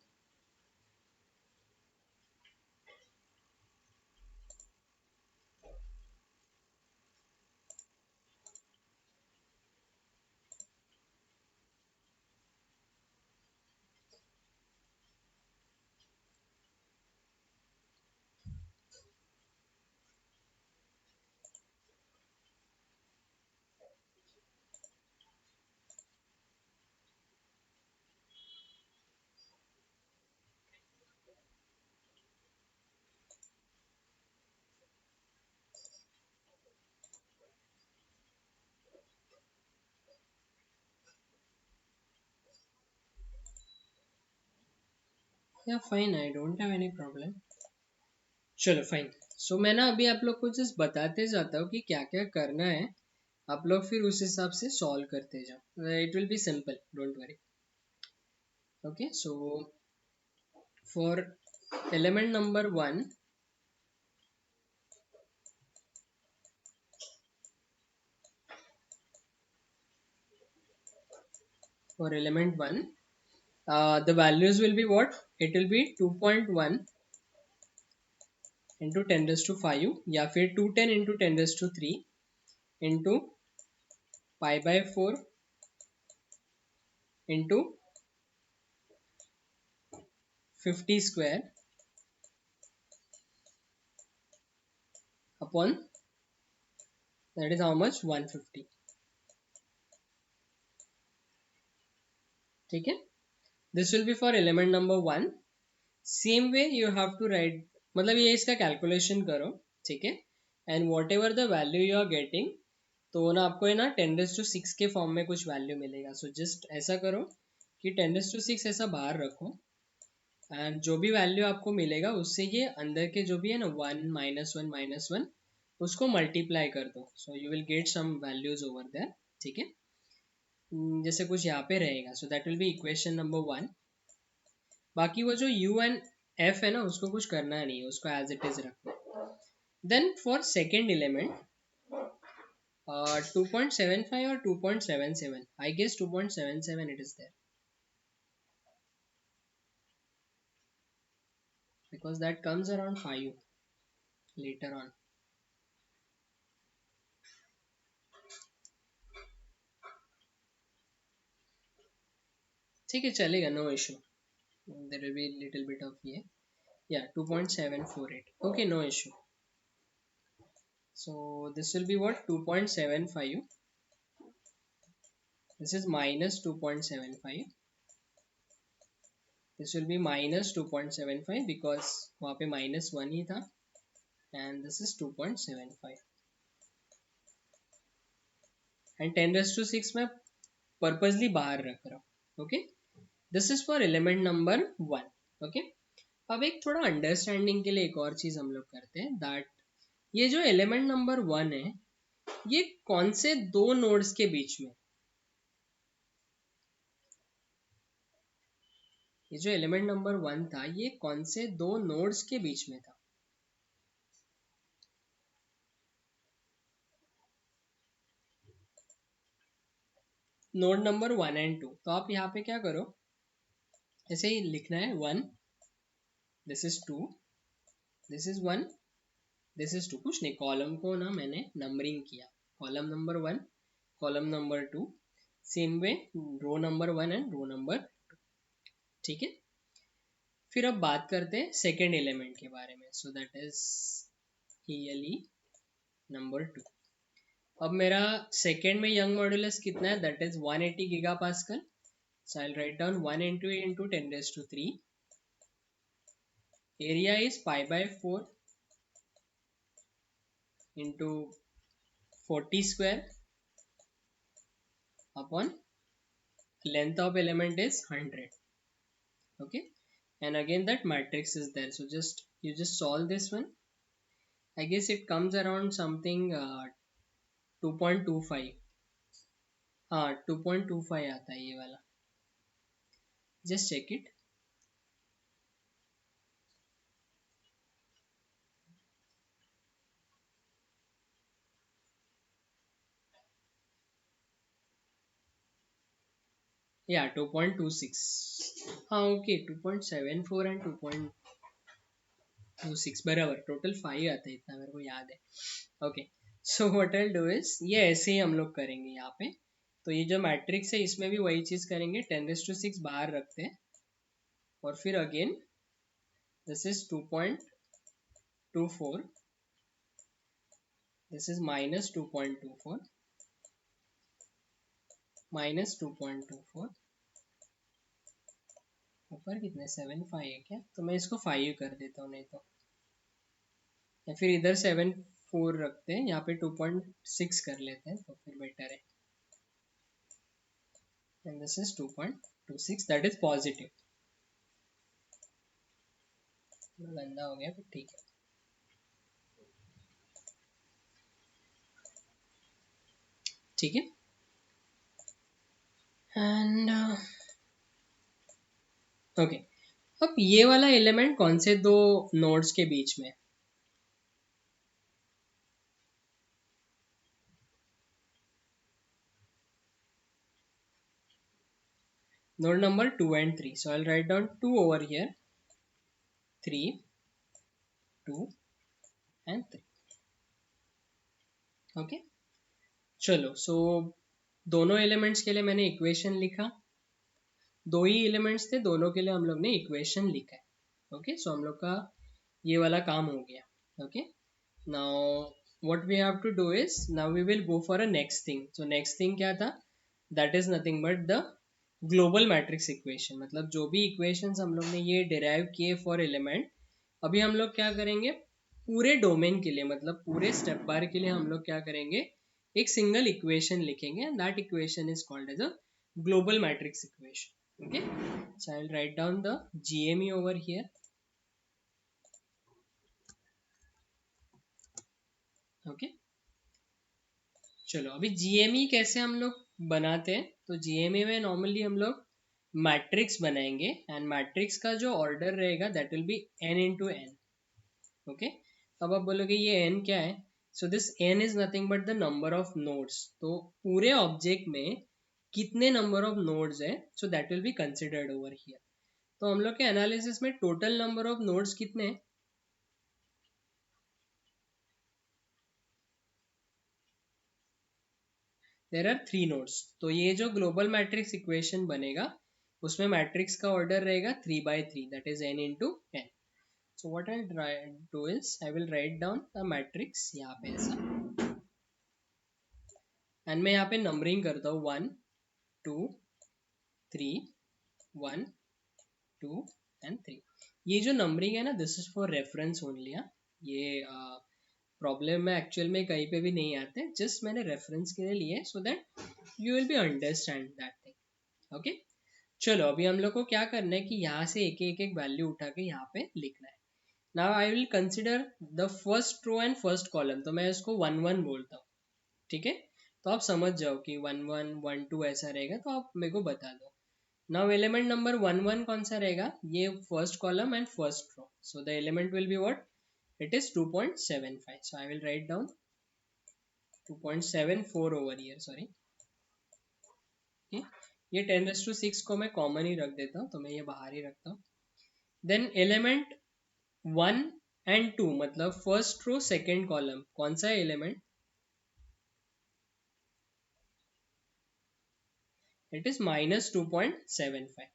या fine, I don't have any problem. चलो फाइन. सो मैं ना अभी आप लोग को जस्ट बताते जाता हूँ कि क्या क्या करना है. आप लोग फिर उस हिसाब से सॉल्व करते जाओ. It will B simple, don't worry. Okay, so for element number 1, for element 1, the values will be what? It will be 2.1 into 10 raised to 5 या फिर 210 into 10 raised to 3 into pi by 4 into 50 square upon, that is how much, 150. ठीक है. This will be for element number 1. Same way you have to write, मतलब ये इसका calculation करो. ठीक है. And whatever the value you are getting, तो ना आपको है ना 10 raised to 6 के फॉर्म में कुछ वैल्यू मिलेगा. सो जस्ट ऐसा करो कि 10 raised to 6 ऐसा बाहर रखो, एंड जो भी वैल्यू आपको मिलेगा उससे ये अंदर के जो भी है ना 1 -1 -1 उसको मल्टीप्लाई कर दो. So you will get some values over there. ठीक है. जैसे कुछ यहाँ पे रहेगा. So that will be equation number 1. बाकी वो जो यू एंड एफ है ना उसको कुछ करना नहीं है, उसको एज इट इज रखो. देन फॉर सेकेंड एलिमेंट 2.75 और 2.77, I guess 2.77 it is there, because that comes around 5 later on. ठीक है, चलेगा, no issue. There will be little bit of ये, या 2.748. okay, no issue. So this will be what, 2.75, this is minus 2.75, this will be minus 2.75 because वहाँ पे -1 ही था, and this is 2.75, and 10 raised to 6 मैं purposely बाहर रख रहा हूँ. Okay, this is for element number 1. Okay, अब एक थोड़ा अंडरस्टैंडिंग के लिए एक और चीज हम लोग करते हैं, दैट ये जो एलिमेंट नंबर 1 है ये कौन से दो नोड्स के बीच में, ये जो एलिमेंट नंबर 1 था ये कौन से दो नोड्स के बीच में था. Node number 1 and 2. तो आप यहाँ पे क्या करो, ऐसे ही लिखना है 1, this is 2, this is 1, this is 2. कुछ नहीं, कॉलम को ना मैंने नंबरिंग किया, column number 1, column number 2, same way row number 1 and row number 2. ठीक है. फिर अब बात करते हैं सेकेंड एलिमेंट के बारे में. So that is ELE number 2. अब मेरा सेकेंड में यंग मॉड्यूलस कितना है, that is 180 giga pascal. So I'll write down 1 into 10 raised to 3. Area is pi by 4 into 40 square upon length of element is 100. Okay, and again that matrix is there. So just you just solve this one. I guess it comes around something 2.25. हाँ, 2.25 आता है ये वाला. Just check it. या 2.26, हाँ okay 2.74 and 2.26 बराबर, total 5 आते हैं, इतना मेरे को याद है। Okay, so what I do is, ये ऐसे ही हम लोग करेंगे यहाँ पे। तो ये जो मैट्रिक्स है इसमें भी वही चीज करेंगे, 10⁶ बाहर रखते हैं, और फिर again this is 2.24, this is -2.24, -2.24, ऊपर कितने 7 5 है क्या, तो मैं इसको 5 कर देता हूँ, नहीं तो या फिर इधर 7 4 रखते हैं, यहाँ पे 2.6 कर लेते हैं तो फिर बेटर है। And this is 2.26, that is positive. गंदा हो गया, फिर ठीक है। ठीक है, एंड ओके, अब ये वाला एलिमेंट कौन से दो नोड्स के बीच में, node number 2 and 3, so I'll write down 2 over here, 3, 2 and 3। Okay, चलो, सो दोनों एलिमेंट्स के लिए मैंने इक्वेशन लिखा, दो ही एलिमेंट्स थे, दोनों के लिए हम लोग ने इक्वेशन लिखा है। ओके, सो हम लोग का ये वाला काम हो गया। Okay, now what we have to do is, now we will go for a next thing. So next thing क्या था, that is nothing but the global matrix equation, मतलब जो भी इक्वेशंस हम लोग ने ये डिराइव किए फॉर एलिमेंट, अभी हम लोग क्या करेंगे, पूरे डोमेन के लिए, मतलब पूरे स्टेप बार के लिए हम लोग क्या करेंगे, एक सिंगल इक्वेशन लिखेंगे, and that equation is called as a global matrix equation। Okay, so I'll write down the GME over here। Okay, चलो अभी GME कैसे हम लोग बनाते हैं, तो GME में नॉर्मली हम लोग मैट्रिक्स बनाएंगे, एंड मैट्रिक्स का जो ऑर्डर रहेगा that will B n into n। Okay, अब आप बोलोगे ये n क्या है, so this n is nothing but the number of nodes, तो पूरे ऑब्जेक्ट में कितने नंबर ऑफ नोड्स है, so that will be considered over here. तो हम लोग के एनालिसिस में टोटल नंबर ऑफ नोड्स कितने हैं, देर आर 3 नोड्स, तो ये जो ग्लोबल मैट्रिक्स इक्वेशन बनेगा उसमें मैट्रिक्स का ऑर्डर रहेगा 3 by 3, that is n into n। So what I do is I will write down a matrix यहाँ पे ऐसा, एंड मैं यहाँ पे नंबरिंग करता हूँ 1 2 3, 1 2 एंड 3। ये जो नंबरिंग है ना, this is for reference only. ये प्रॉब्लम में एक्चुअल में कहीं पे भी नहीं आते, जस्ट मैंने रेफरेंस के लिए लिए, so that you will be understand that thing. Okay, चलो अभी हम लोग को क्या करना है कि यहाँ से एक एक वैल्यू उठा के यहाँ पे लिखना है। Now I will consider the first row and first column, तो मैं इसको 1 1 बोलता हूँ। ठीक है, तो आप समझ जाओ कि 1 1 1 2 ऐसा रहेगा, तो आप मेरे को बता दो। नाउ एलिमेंट नंबर 1 1 कौन सा रहेगा, ये first column and first row, so the element will be what, it is 2.75, so I will write down 2.74 over here, sorry। okay? ये 10⁶ को मैं कॉमन ही रख देता हूँ, तो मैं ये बाहर ही रखता हूँ। देन एलिमेंट 1 एंड 2, मतलब फर्स्ट रो सेकेंड कॉलम, कौन सा है element, it is -2.75,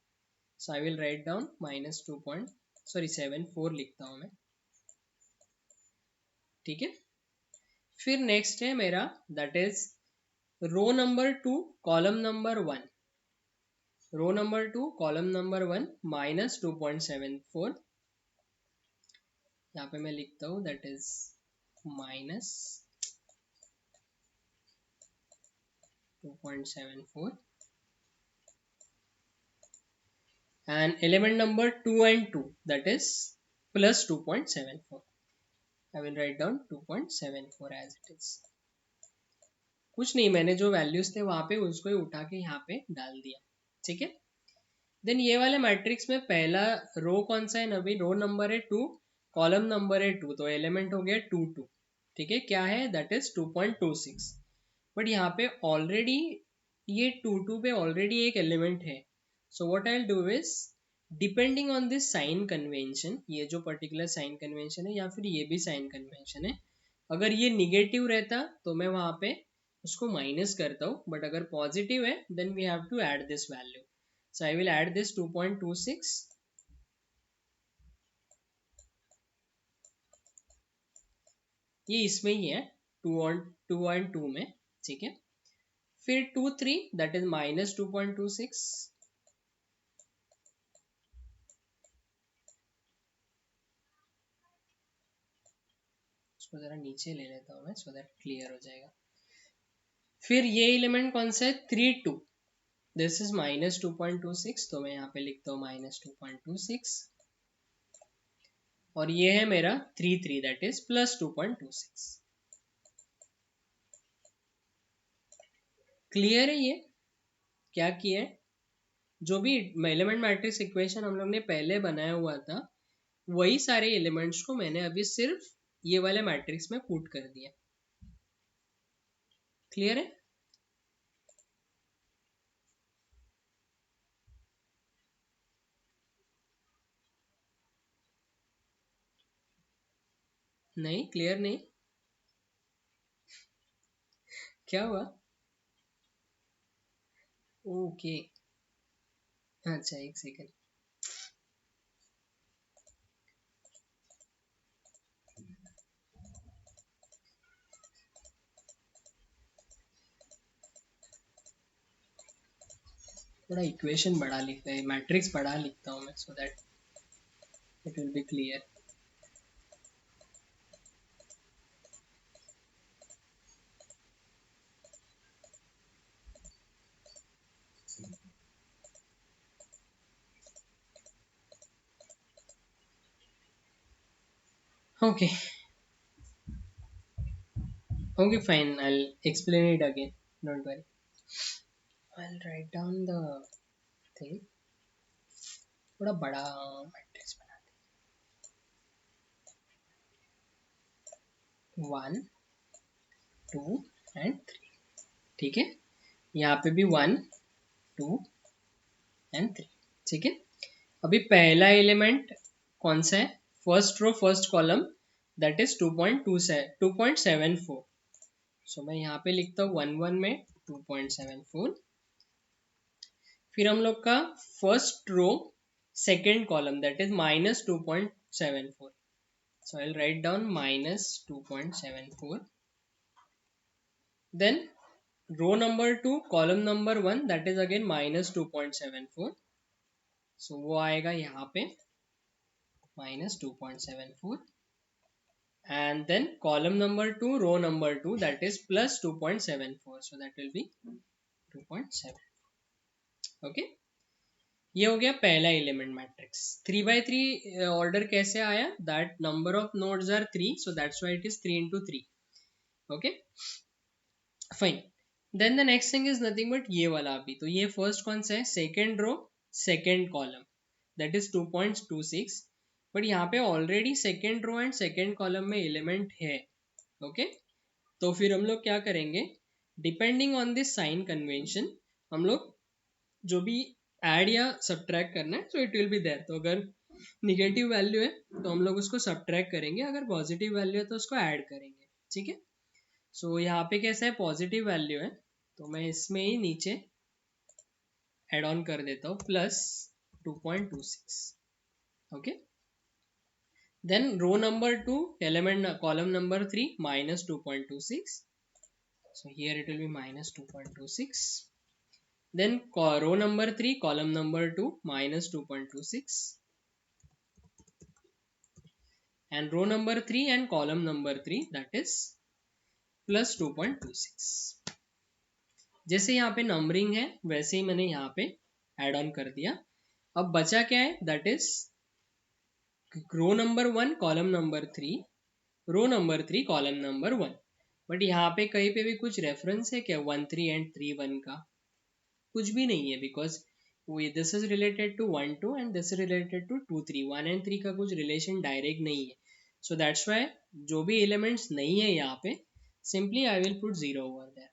so I will write down -2.74 लिखता हूँ मैं। ठीक है, फिर नेक्स्ट है मेरा, that is row number 2 column number 1, row number 2 column number 1 -2.74, यहाँ पे मैं लिखता हूँ that is -2.74, and element number 2 and 2, that is +2.74। I will write down 2.74 as it is। कुछ नहीं, मैंने जो वैल्यूज थे वहां पे उसको ही उठा के यहाँ पे डाल दिया। ठीक है, देन ये वाले मैट्रिक्स में पहला रो कौन सा है, नबी रो नंबर है 2, कॉलम नंबर है 2, तो एलिमेंट हो गया 2 2। ठीक है, क्या है, दैट इज 2.26, बट यहाँ पे ऑलरेडी ये 2 पे ऑलरेडी एक एलिमेंट है. So what I will do is, depending on this sign convention, ये जो पर्टिकुलर साइन कन्वेंशन है या फिर ये भी साइन कन्वेंशन है, अगर ये निगेटिव रहता तो मैं वहां पे उसको माइनस करता हूँ, बट अगर पॉजिटिव है then we have to add this value. So I will add this 2.26. ये इसमें ही है, 2 में. ठीक है. फिर 2 3 दैट इज -2.26. इसको जरा नीचे ले लेता हूँ मैं, सो दैट क्लियर हो जाएगा. फिर ये एलिमेंट कौन सा है, 3 2. दिस इज -2.26, तो मैं यहाँ पे लिखता हूँ -2.26. और ये है मेरा 3 3 दैट इज +2.26. क्लियर है ये क्या किया है? जो भी एलिमेंट मैट्रिक्स इक्वेशन हम लोग ने पहले बनाया हुआ था, वही सारे एलिमेंट्स को मैंने अभी सिर्फ ये वाले मैट्रिक्स में पुट कर दिया. क्लियर है? नहीं, क्लियर नहीं. क्या हुआ? ओके. अच्छा, एक सेकेंड. थोड़ा इक्वेशन बड़ा लिखता है, मैट्रिक्स बड़ा लिखता हूँ मैं, so that it will B clear. Okay. Okay, fine. I'll explain it again. Don't worry. I'll write down the thing. थोड़ा बड़ा मैट्रिक्स बना दे. 1 2 and 3. ठीक है. यहाँ पे भी 1 2 and 3. ठीक है. अभी पहला एलिमेंट कौन सा है, first row first column, that is 2.74. So मैं यहाँ पे लिखता हूँ 1 1 में 2.74. फिर हम लोग का first row second column that is -2.74. so I'll write down -2.74. then row number 2 column number 1 that is again -2.74. so वो आएगा यहाँ पे -2.74. and then column number 2 row number 2 that is +2.74, so that will be 2.7. okay. ये हो गया पहला element matrix. 3 by 3 order कैसे आया, that number of nodes are 3, so that's why it is 3 into 3. Okay, fine. Then the next thing is nothing but ये वाला. अभी तो ये फर्स्ट कौन सा है, second row second column, that is 2.26. But यहाँ पे already second row and second column में एलिमेंट है. ओके, तो फिर हम लोग क्या करेंगे, depending on this sign convention हम लोग जो भी ऐड या सब्ट्रैक्ट करना है, so it will be there. तो अगर निगेटिव वैल्यू है तो हम लोग उसको सब्ट्रैक्ट करेंगे, अगर पॉजिटिव वैल्यू है तो उसको ऐड करेंगे. ठीक है. सो यहाँ पे कैसा है, पॉजिटिव वैल्यू है तो मैं इसमें ही नीचे एड ऑन कर देता हूँ +2.26. Okay. Then row number 2 element column number 3 -2.26. so here it will be -2.26. then row number 3 column number 2 -2.26. and row number 3 and column number 3 that is +2.26. जैसे यहाँ पे नंबरिंग है वैसे ही मैंने यहाँ पे एड ऑन कर दिया. अब बचा क्या है, that is row number 1 column number 3 row number 3 column number 1. But यहाँ पे कहीं पे भी कुछ रेफरेंस है क्या 1 3 and 3 1 का, कुछ भी नहीं है, because this is related to 1 2 and this is related to 2 3. 1 and 3 का कुछ रिलेशन डायरेक्ट नहीं है. सो दैट्स वाई जो भी एलिमेंट्स नहीं है यहाँ पे, simply I will put 0 over there.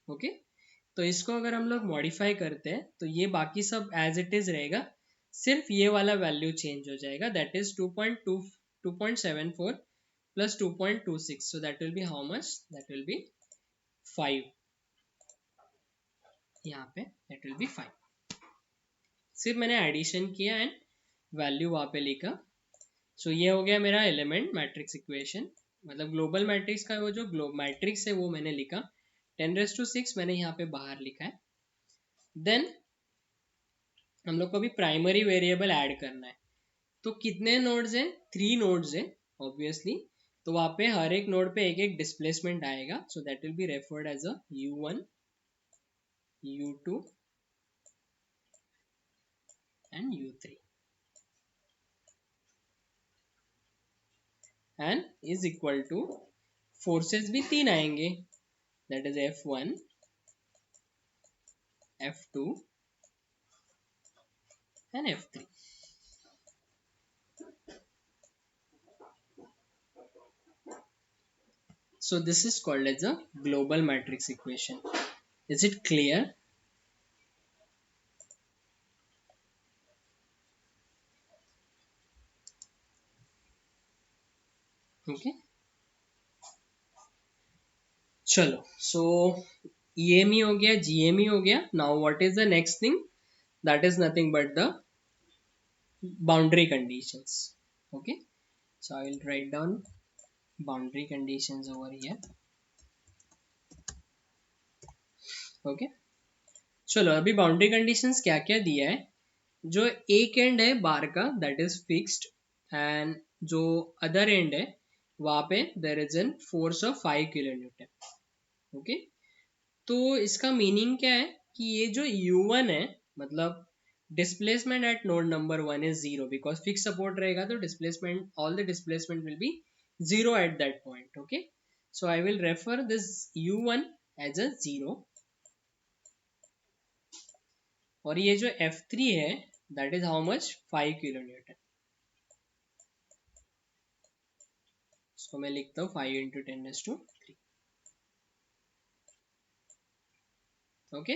Okay, तो इसको अगर हम लोग मॉडिफाई करते हैं तो ये बाकी सब एज इट इज रहेगा, सिर्फ ये वाला वैल्यू चेंज हो जाएगा, that is 2.74 plus 2.26, so that will be how much, that will be 5, यहाँ पे that will be 5। सिर्फ मैंने एडिशन किया एंड वैल्यू वहाँ पे लिखा। सो ये हो गया मेरा एलिमेंट मैट्रिक्स इक्वेशन, मतलब ग्लोबल मैट्रिक्स का वो जो मैट्रिक्स है वो मैंने लिखा, 10⁶ मैंने यहाँ पे बाहर लिखा है। देन हम लोग को अभी प्राइमरी वेरिएबल ऐड करना है, तो कितने नोड्स हैं, 3 नोड्स हैं ऑब्वियसली, तो वहाँ पे हर एक नोड पे एक एक डिस्प्लेसमेंट आएगा, so that will be referred as a u1, u2 and u3 and is equal to forces भी 3 आएंगे, that is f1, f2 and f3। So this is called as a global matrix equation. Is it clear? Okay. चलो, so EME हो गया, GME हो गया. Now what is the next thing? That is nothing but the boundary conditions. Okay. So I will write down boundary conditions over here. Okay. चलो, अभी boundary conditions क्या क्या दिया है, जो एक एंड है बार का दैट इज फिक्स्ड, एंड जो अदर एंड है वहां पे there is an force of 5 kilo newton. Okay, तो इसका मीनिंग क्या है कि ये जो u1 है, मतलब displacement at node number 1 is zero, because fix support रहेगा तो displacement, all the displacement will be zero at that point. Okay, so I will refer this u1 as a zero, और ये जो f3 है that is how much, 5 kilo newton. इसको मैं लिखता हूँ 5 into 10⁻3। Okay,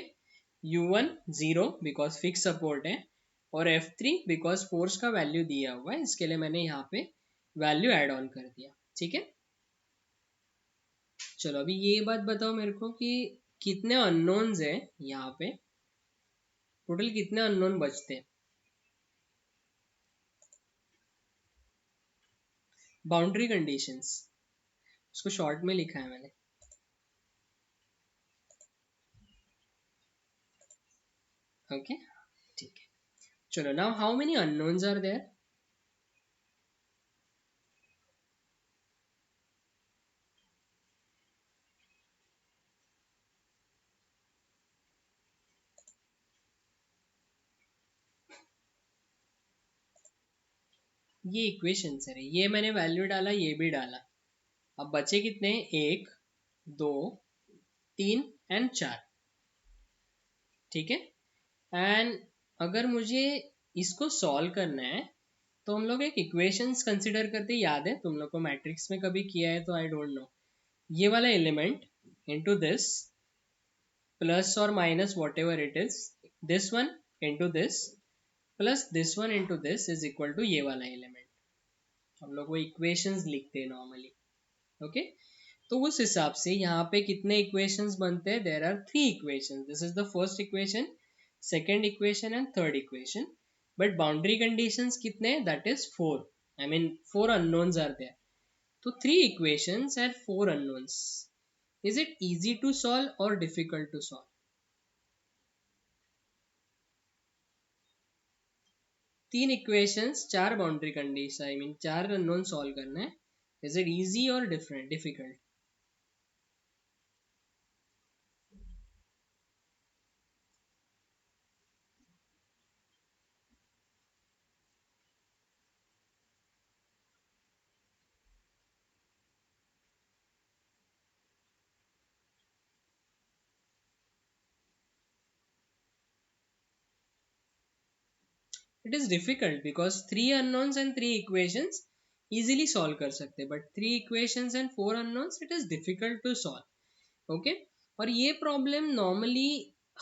u1 zero because fix support है, और f3 बिकॉज फोर्स का वैल्यू दिया हुआ है, इसके लिए मैंने यहाँ पे वैल्यू ऐड ऑन कर दिया। ठीक है, चलो अभी ये बात बताओ मेरे को कि कितने अननोन्स है यहाँ पे, टोटल कितने अननोन बचते हैं। बाउंड्री कंडीशंस, उसको शॉर्ट में लिखा है मैंने। ओके, ठीक है, चलो now how many unknowns are there. ये इक्वेशन सर, ये मैंने वैल्यू डाला, ये भी डाला, अब बचे कितने, 1 2 3 एंड 4। ठीक है, एंड अगर मुझे इसको सॉल्व करना है तो हम लोग एक इक्वेशंस कंसिडर करते, याद है तुम लोग को मैट्रिक्स में कभी किया है तो आई डोंट नो, ये वाला एलिमेंट इनटू दिस प्लस और minus whatever it is, this one into this plus this one into this is equal to ये वाला एलिमेंट, हम लोग वो इक्वेशंस लिखते हैं नॉर्मली। ओके, तो उस हिसाब से यहाँ पे कितने इक्वेशंस बनते हैं, there are 3 equations, this is the first equation, second equation and third equation, but boundary conditions कितने, that is 4, I mean 4 unknowns are there, तो 3 equations and 4 unknowns, is it easy to solve और difficult to solve. 3 equations, 4 boundary condition, I mean 4 unknown solve करना है, is it easy और different difficult. It is difficult because 3 unknowns and 3 equations easily solve कर सकते, but 3 equations and 4 unknowns it is difficult to solve. Okay, और ये problem normally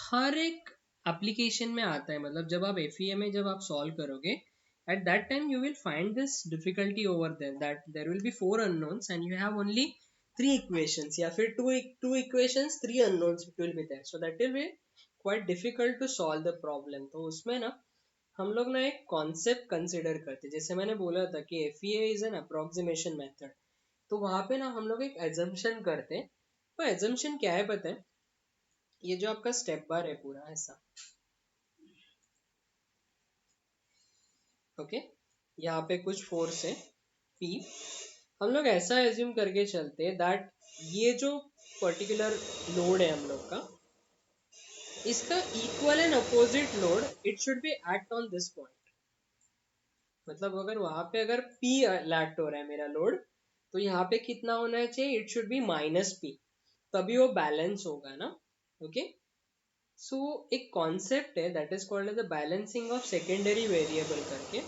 हर एक application में आता है, मतलब जब आप एफ में जब आप सॉल्व करोगे at that time you will find this difficulty over there, that there will be four unknowns and you have only three equations या फिर two equations three unknowns it will be there, so that will be quite difficult to solve the problem. तो उसमें ना हम लोग ना एक concept consider करते, जैसे मैंने बोला था कि F is an approximation method, तो वहां पे ना हम लोग एक एजम्पशन करते हैं। तो एजम्पशन क्या है पता है, ये जो आपका स्टेप बार है पूरा ऐसा, ओके, यहाँ पे कुछ फोर्स है P, हम लोग ऐसा एज्यूम करके चलते हैं दैट ये जो पर्टिकुलर लोड है हम लोग का, इसका equal and opposite load it should be act on this point. मतलब अगर वहां पे अगर P लैक्ट हो रहा है मेरा लोड, तो यहाँ पे कितना होना चाहिए, इट शुड बी -P, तभी वो बैलेंस होगा ना। ओके, सो एक कॉन्सेप्ट है that is called the balancing of secondary variable करके।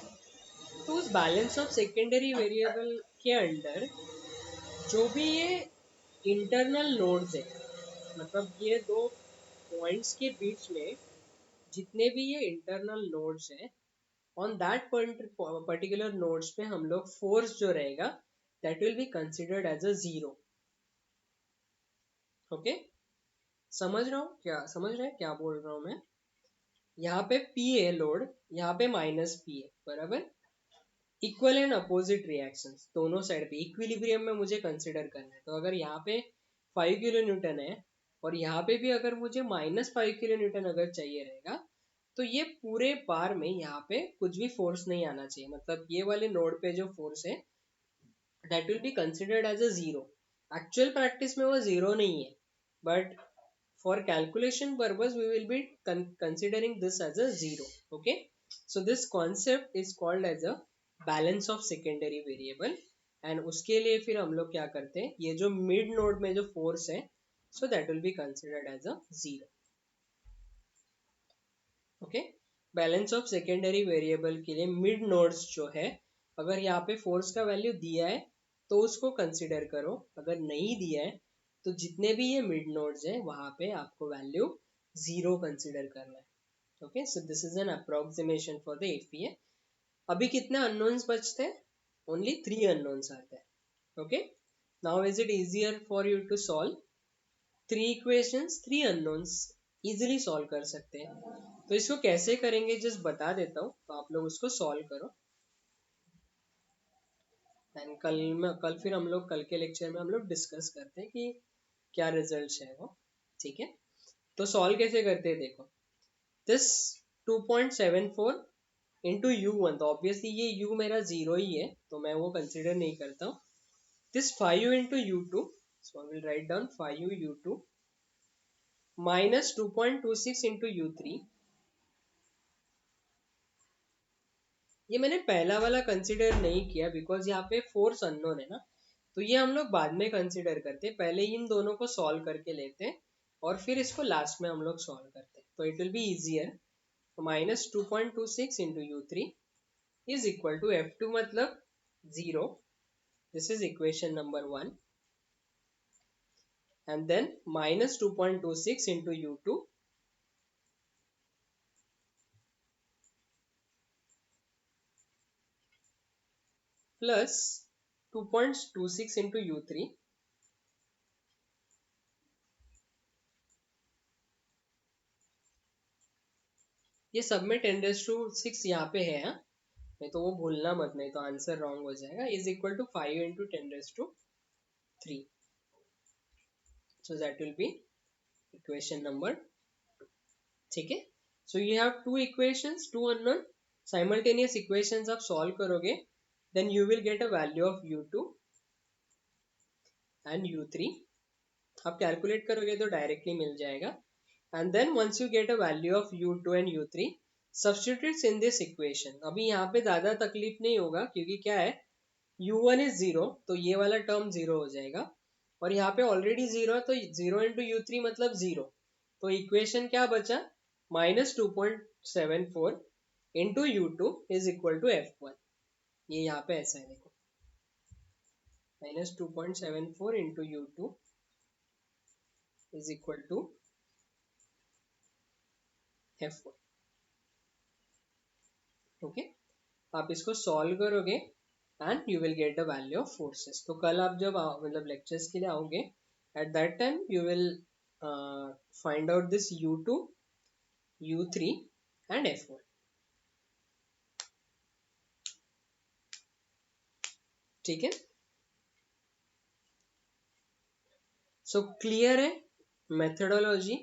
तो उस बैलेंस ऑफ सेकेंडरी वेरिएबल के अंडर जो भी ये इंटरनल नोड्स है, मतलब ये दो पॉइंट्स के बीच में जितने भी ये इंटरनल नोड्स हैं, ऑन दैट पर्टिकुलर नोड्स पे हम लोग फोर्स जो रहेगा that will be considered as a zero. Okay, समझ रहा हूँ क्या, समझ रहे हैं क्या बोल रहा हूँ मैं। यहाँ पे P है लोड, यहाँ पे -P है, बराबर। इक्वल एंड अपोजिट रिएक्शंस दोनों साइड पे इक्विलिब्रियम में मुझे कंसिडर करना है। तो अगर यहाँ पे 5 किलो न्यूटन है और यहाँ पे भी अगर मुझे -5 किलो न्यूटन अगर चाहिए रहेगा, तो ये पूरे बार में यहाँ पे कुछ भी फोर्स नहीं आना चाहिए, मतलब ये वाले नोड पे जो फोर्स है that will be considered as a zero. Actual practice में वो जीरो नहीं है, but for calculation purpose we will be considering this as a zero. Okay, so this concept is called as a balance of secondary variable. And उसके लिए फिर हम लोग क्या करते हैं, ये जो मिड नोड में जो फोर्स है, so that will be considered as a zero. Okay, balance of secondary variable के लिए मिड नोड्स जो है, अगर यहाँ पे फोर्स का वैल्यू दिया है तो उसको कंसिडर करो, अगर नहीं दिया है तो जितने भी ये मिड नोड्स है वहां पे आपको वैल्यू जीरो कंसिडर करना है। Okay, so this is an approximation for the FPA. अभी कितने अननोन्स बचते हैं, ओनली 3 अननोन्स आते हैं। Okay, now is it easier for you to solve 3 equations 3 unknowns, easily solve कर सकते हैं। तो इसको कैसे करेंगे जस्ट बता देता हूँ, तो आप लोग उसको सॉल्व करो। एंड कल फिर हम लोग कल के लेक्चर में हम लोग डिस्कस करते हैं कि क्या रिजल्ट है वो। ठीक है, तो सॉल्व कैसे करते हैं देखो, दिस 2.74 इंटू U1, तो ऑब्वियसली ये U मेरा जीरो ही है तो मैं वो कंसिडर नहीं करता हूँ। This 5 into U2, so I will write down 5 U2 minus 2.26 into U3। ये मैंने पहला वाला कंसिडर नहीं किया बिकॉज यहाँ पे फोर्स अननोन है ना, तो ये हम लोग बाद में कंसिडर करते हैं, पहले इन दोनों को सॉल्व करके लेते हैं और फिर इसको लास्ट में हम लोग सॉल्व करते हैं, तो it will be easier. -2.26 into U3 is equal to F2 मतलब zero, this is equation number 1, and then -2.26 into U2 plus 2.26 into U3, ये सब में 10⁻⁶ यहाँ पे है, हाँ नहीं तो वो भूलना मत, नहीं तो आंसर रॉन्ग हो जाएगा, is equal to 5 into 10⁻3, so that will be equation number 2। ठीक है, so you have two equations, two unknown simultaneous equations आप solve करोगे, then you will get a value of U2 and U3, आप calculate करोगे तो directly मिल जाएगा। and then once you get a value of U2 and U3, substitutes in this equation। अभी यहाँ पे ज़्यादा तकलीफ नहीं होगा क्योंकि क्या है, U1 is 0 तो ये वाला टर्म 0 हो जाएगा, और यहाँ पे ऑलरेडी 0 है तो 0 इंटू U3 मतलब 0, तो इक्वेशन क्या बचा, -2.74 into U2 is equal to F1। ये यहाँ पे ऐसा है देखो, -2.74 into U2 is equal to F1। Okay, आप इसको सॉल्व करोगे and you will get the value of forces. तो कल आप जब मतलब लेक्चर्स के लिए आओगे, at that time you will find out this U2, U3 and F1। ठीक है, सो क्लियर है मेथडोलॉजी।